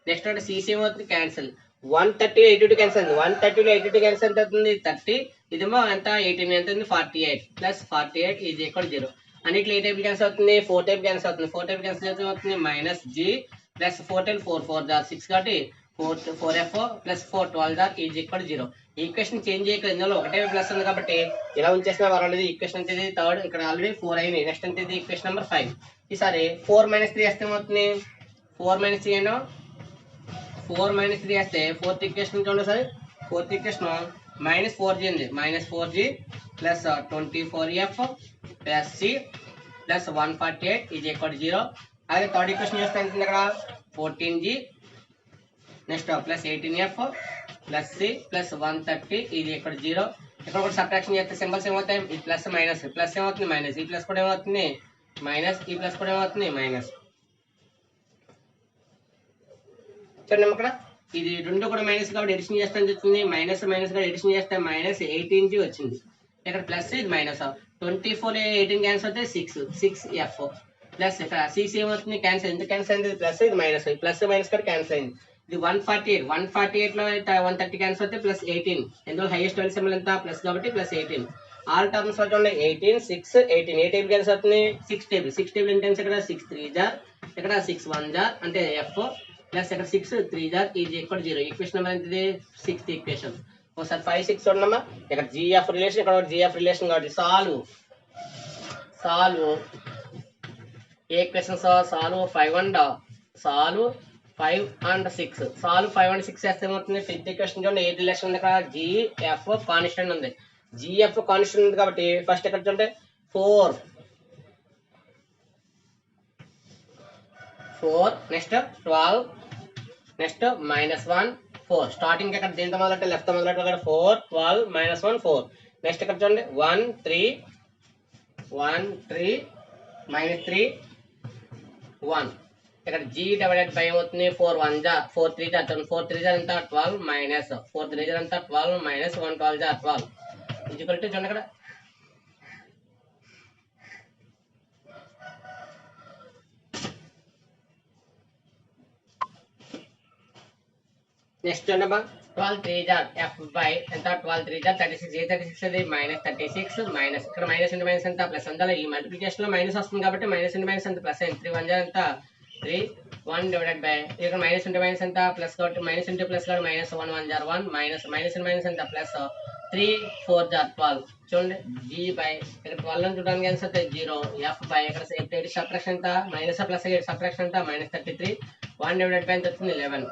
నెక్స్ట్ అంటే సిసి ఏమవుతుంది క్యాన్సిల్ 130 82 క్యాన్సిల్ అయింది 130 లో 82 క్యాన్సిల్ ఎంత అవుతుంది 30 ఇదేమో ఎంత 18 ఎంత అవుతుంది 48 ప్లస్ 48 ఈజ్ ఈక్వల్ 0. అన్నిట్లో ఏ టైప్ క్యాన్సిల్ అవుతుంది 4 టైప్ క్యాన్సిల్ అవుతుంది 4 టైప్ క్యాన్సిల్ అయితే అవుతుంది మైనస్ g ప్లస్ 4 4 జార్ 6 కాబట్టి 4f ప్లస్ 4 12 జార్ ఈజ్ ఈక్వల్ 0. ఈక్వేషన్ చేంజ్ చేయక ఇందులో ఒకటే ప్లస్ ఉంది కాబట్టి ఇలా ఉంచేసిన పర్వాలేదు. ఈక్వేషన్ అంటే థర్డ్ ఇక్కడ ఆల్రెడీ 4 అయింది నెక్స్ట్ అంటే ఈక్వేషన్ నెంబర్ 5. ఈసారి 4 - 3 వేస్తే ఏమవుతుంది 4 - 3 ఏనో 4 - 3 వేస్తే ఫోర్త్ ఈక్వేషన్ చూడండి సార్ ఫోర్త్ ఈక్వేషన్ -4g ఉంది -4g plus 24f plus C plus 148 is equal 0. అలాగే థర్డ్ ఈక్వేషన్ చేస్తే ఎంత ఇక్కడ 14g next plus 18f plus C plus 130 is equal 0. ఇక్కడ కూడా సబ్ట్రాక్షన్ చేస్తే సింబల్స్ ఏమవుతాయి ఈ ప్లస్ మైనస్ ప్లస్ ఏమవుతుంది మైనస్ ఈ ప్లస్ కూడా ఏమవుతుంది మైనస్ ఈ ప్లస్ కూడా ఏమవుతుంది మైనస్. చూడండి ఇక్కడ ఇది రెండు కూడా మైనస్ కాబట్టి ఎడిషన్ చేస్తే వచ్చింది మైనస్ మైనస్ కూడా ఎడిషన్ చేస్తే మైనస్ 18g వచ్చింది. ఇక్కడ ప్లస్ ఇది మైనస్ 24 18 క్యాన్సిల్ అయితే 6f ప్లస్ ఇక్కడ సిసి ఏమవుతుంది క్యాన్సిల్ ఎందుకు క్యాన్సిల్ అయింది ప్లస్ ఇది మైనస్ ప్లస్ మైనస్ కూడా క్యాన్సిల్ అయింది. ఇది 148 లో 130 క్యాన్సిల్ అయితే ప్లస్ 18 ఎందులో హైయెస్ట్ వాల్యూ సింబల్ ఎంత ప్లస్ కాబట్టి ప్లస్ 18. ఆల్ టర్మ్స్ చూడండి 18 6 18 ఏ టేబుల్ క్యాన్సిల్ అవుతుంది 6 టేబుల్ ఇంటెన్స్ ఇక్కడ 6 3 జార్ ఇక్కడ 6 1 జార్ అంటే f ప్లస్ ఇక్కడ 6 3 జార్ ఈజ్ ఈక్వల్ 0. ఈక్వేషన్ నెంబర్ ఎంత 6th ఈక్వేషన్. ఒకసారి 5 6 చూడమ్మా ఇక్కడ gf రిలేషన్ ఇక్కడ gf రిలేషన్ కాబట్టి సాల్వ్ ఏ equation solve 5 and 6 solve 5 and 6 చేస్తే ఏమవుతుంది ఫిఫ్త్ ఈక్వేషన్ చూడండి ఏ రిలేషన్ ఉంది ఇక్కడ gf కాన్స్టెంట్ ఉంది gf కాన్స్టెంట్ ఉంది కాబట్టి ఫస్ట్ ఇక్కడ చూడండి 4 నెక్స్ట్ 12 నెక్స్ట్ -1 4 స్టార్టింగ్ ఇక్కడ దీంతో మొదలెట్టే లెఫ్ట్ మొదలెట్టే ఇక్కడ 4 12 -1 4 నెక్స్ట్ ఇక్కడ చూడండి 1 3 -3 1 ఇక్కడ g డివైడెడ్ బై ఏమవుతుంది 4 1 జా 4 3 జా 4 3 జా ఎంత 12 మైనస్ 4 3 జా ఎంత 12 మైనస్ 1 12 జా 12 ఈక్వల్ టు చూడండి ఇక్కడ నెక్స్ట్ చూడమ్మా 12 3 జా f బై ఎంత 12 3 జా 36 ఏ 36 అది -36 మైనస్ ఇక్కడ మైనస్ ఇంటూ మైనస్ ఎంత ప్లస్ అందులో ఈ మల్టిప్లికేషన్ లో మైనస్ వస్తుంది కాబట్టి మైనస్ ఇంటూ మైనస్ ఎంత ప్లస్ అయింది 3 1 జా ఎంత 3 1 డివైడెడ్ బై ఇక్కడ మైనస్ ఇంటూ మైనస్ ఎంత ప్లస్ కాబట్టి మైనస్ ఇంటూ ప్లస్ కాబట్టి -1 1 జార్ 1 మైనస్ ఇంటూ మైనస్ ఎంత ప్లస్ 3 4 జార్ 12 చూడండి g బై ఇక్కడ 12 అని చూడడానికి ఆన్సర్ అయితే 0 f బై ఇక్కడ సబ్ట్రాక్షన్ ఎంత మైనస్ ప్లస్ సబ్ట్రాక్షన్ ఎంత -33 1 డివైడెడ్ బై ఎంత వస్తుంది 11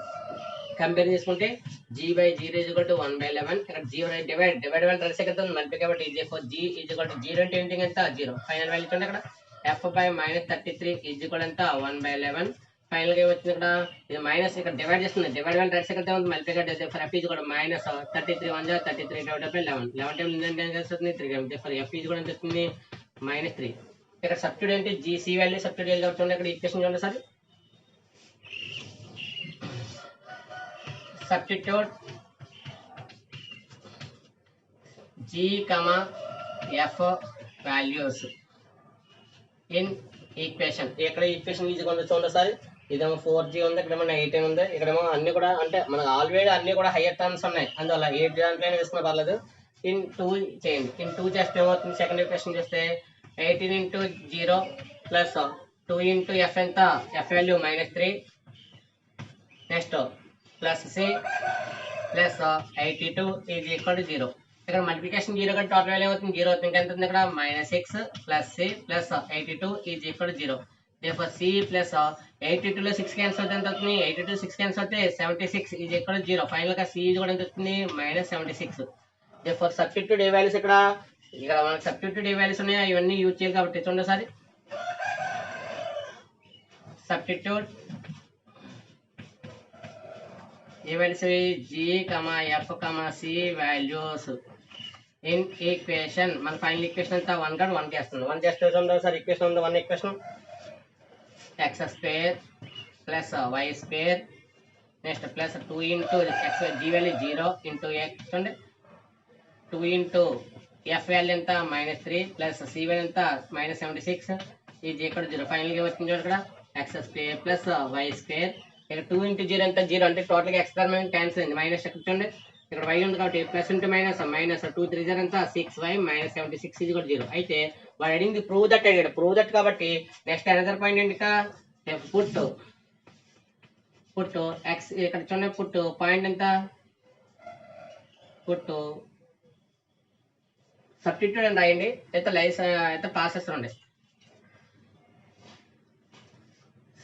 కంపేర్ చేసుకుంటే g బై 0 1/11 ఇక్కడ 0 డివైడ్ వల్ల రెసిక్ అవుతుంది మల్టిప్లై కాబట్టి g 0 అంటే ఏంటి ఎంత 0 ఫైనల్ వాల్యూ చూడండి ఇక్కడ f బై -33 ఎంత 1/11 ఫైనల్ గా వచ్చింది ఇక్కడ ఇది మైనస్ ఇక్కడ డివైడ్ చేస్తుంది డివైడ్ వల్ల రెసిక్ అవుతుంది మల్టిప్లై కాబట్టి ఫర్ f -33 1 జా 33 డివైడెడ్ బై 11 11 టైమ్స్ ఎంత వస్తుంది 3 ఫర్ f ఎంత వస్తుంది -3 ఇక్కడ సబ్స్టిట్యూట్ అంటే g c వాల్యూ సబ్స్టిట్యూట్ చేయాలి కాబట్టి ఇక్కడ ఈక్వేషన్ చూడండి sir substitute g f values in equation ఇక్కడ ఈక్వేషన్ ఈజీగా ఉంది చూడండి సార్ ఇదేమో 4g ఉంది ఇక్కడేమో 18 ఉంది ఇక్కడేమో అన్ని కూడా అంటే మనకు ఆల్రెడీ అన్ని కూడా హైయర్ టర్మ్స్ ఉన్నాయి అందువల్ల 8 దాంట్లోనే వేసుకున్నా పర్లేదు ఇన్ 2 చేయండి ఇన్ 2 చేస్తే ఏమవుతుంది సెకండ్ ఈక్వేషన్ చేస్తే 18 into 0 plus 2 into f ఎంత f value -3 next plus C plus 82 is equal to 0 ఇక్కడ మల్టిప్లికేషన్ 0 కంటే టోటల్ వాల్యూ అవుతుంది 0 అవుతుంది ఎంత ఉంది ఇక్కడ -6 plus C plus 82 is equal to 0 therefore c plus 82 లో 6 క్యాన్సిల్ అవుతే ఎంత అవుతుంది 82 6 క్యాన్సిల్ అవుతే 76 ఇది ఇక్కడ 0 ఫైనల్ గా c ఇది కూడా ఎంత అవుతుంది -76 therefore సబ్స్టిట్యూట్ ఏ వాల్యూస్ ఇక్కడ మనకి సబ్స్టిట్యూట్ ఏ వాల్యూస్ ఉన్నాయో ఇవన్నీ యూజ్ చేయాలి కాబట్టి చూడండి ఒకసారి substitute A values g, f, c values in equation మన ఫైనల్ ఈక్వేషన్ అంతా 1 గా 1 చేస్తుంది 1 చేస్తే చూడండి ఒకసారి ఈక్వేషన్ ఉంది 1 equation x square plus y square next plus 2 into x g value 0 into x చూడండి 2 into f value ఎంత -3 plus c value ఎంత -76 ఇది ఇక్కడ 0 ఫైనల్ గా వచ్చింది చూడండి ఇక్కడ x square plus y square ఇక్కడ 2 into 0 ఎంత 0 అంటే టోటల్ గా x టర్మ్ క్యాన్సిల్ అయింది మైనస్ ఇక్కడ చూడండి ఇక్కడ y ఉంది కాబట్టి ప్లస్ ఇంటూ మైనస్ -2 3 0 ఎంత 6y -76 ఇది కూడా 0 అయితే వాడు అడిగింది ప్రూవ్ దట్ అడిగాడు ప్రూవ్ దట్ కాబట్టి నెక్స్ట్ అనదర్ పాయింట్ ఏంటి పుట్ x ఇక్కడ చూడండి పుట్ పాయింట్ ఎంత పుట్ సబ్స్టిట్యూట్ అని రాయండి అయితే లైస్ అయితే ప్రాసెస్ ఉండే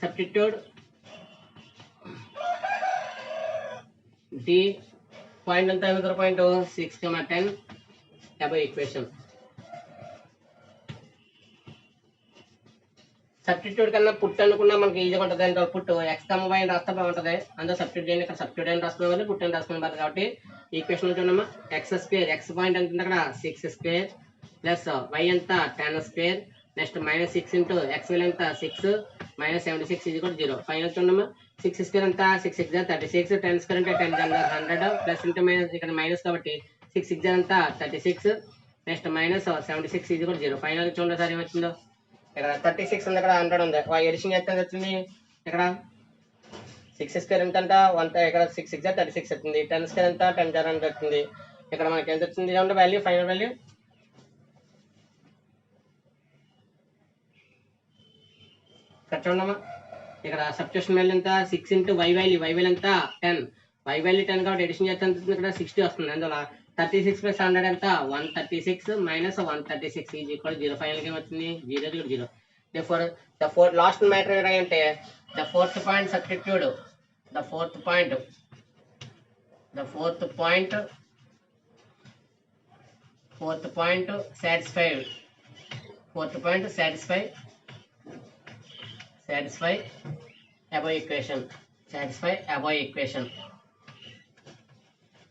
సబ్స్టిట్యూట్ d పాయింట్ ఎంత another point 6, 10 above equation substitute కన్నా పుట్ అనుకున్నా మనకి ఈజీగా ఉంటుంది అంటే పుట్ x, y అని రాస్తే బాగుంటుంది అందులో సబ్స్టిట్యూట్ చేయండి ఇక్కడ సబ్స్టిట్యూట్ అని రాసుకున్నాం కానీ పుట్ అని రాసుకున్నాం కాబట్టి ఈక్వేషన్ చూడమ్మా x స్క్వేర్ x పాయింట్ ఎంత అక్కడ 6 స్క్వేర్ ప్లస్ y ఎంత 10 స్క్వేర్ నెక్స్ట్ -6 ఇంటూ x విలువ ఎంత 6 -76 ఇది కూడా 0 ఫైనల్ చూడమ్మా 6 స్క్వేర్ ఎంత 6 6 36 10 స్క్వేర్ అంటే 10 100 ప్లస్ ఇంటూ మైనస్ ఇక్కడ మైనస్ కాబట్టి 6 6 ఎంత 36 నెక్స్ట్ -76 ఇది కూడా 0 ఫైనల్ చూడండి సార్ ఏమొచ్చిందో ఇక్కడ 36 ఉంది ఇక్కడ 100 ఉంది ఎడిషన్ ఎంత వచ్చింది ఇక్కడ 6 స్క్వేర్ ఎంత అంట 1 ఇక్కడ 6 6 36 వచ్చింది 10 స్క్వేర్ ఎంత 10 100 వచ్చింది ఇక్కడ మనకి ఎంత వచ్చింది ఇదంటే వాల్యూ ఫైనల్ వాల్యూ ఇక్కడ చూడమ్మా ఇక్కడ సబ్స్టిట్యూషన్ వాల్యూ ఎంత 6 ఇంటూ y వాల్యూ ఎంత 10 y వాల్యూ 10 కాబట్టి ఎడిషన్ చేస్తే ఎంత ఇక్కడ 60 వస్తుంది అందువల్ల 36 ప్లస్ 100 ఎంత 136 -136 ఈజ్ ఈక్వల్ 0 ఫైనల్ గా వచ్చింది 0 0 therefore the fourth last matter ఏంటంటే the fourth point substitute the fourth point satisfy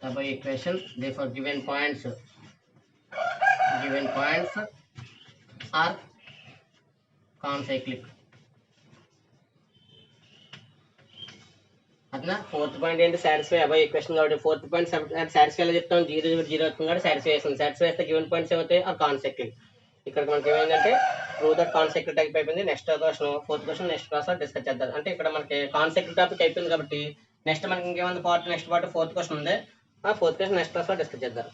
above equation therefore given points are concyclic అట్లా ఫోర్త్ పాయింట్ ఏంటి సాటిస్ఫై అబౌవ్ ఈక్వేషన్ కాబట్టి ఫోర్త్ పాయింట్ సాటిస్ఫై ఎలా చెప్తాం 0 0 అవుతుంది కాబట్టి సాటిస్ఫై అయితే గివెన్ పాయింట్స్ ఏమవుతాయి ఆర్ కాన్సెక్టివ్ ఇక్కడ మనకి ఏమైందంటే ప్రూవ్ దట్ కాన్సెక్టివ్ టైప్ అయిపోయింది next question fourth question next class లో డిస్కస్ చేద్దాం అంటే ఇక్కడ మనకి కాన్సెక్టివ్ టాపిక్ అయిపోయింది కాబట్టి నెక్స్ట్ మనకి ఇంకేమైంది నెక్స్ట్ పార్ట్ ఫోర్త్ క్వశ్చన్ ఉంది ఆ ఫోర్త్ క్వశ్చన్ నెక్స్ట్ క్లాస్ లో డిస్కస్ చేద్దాం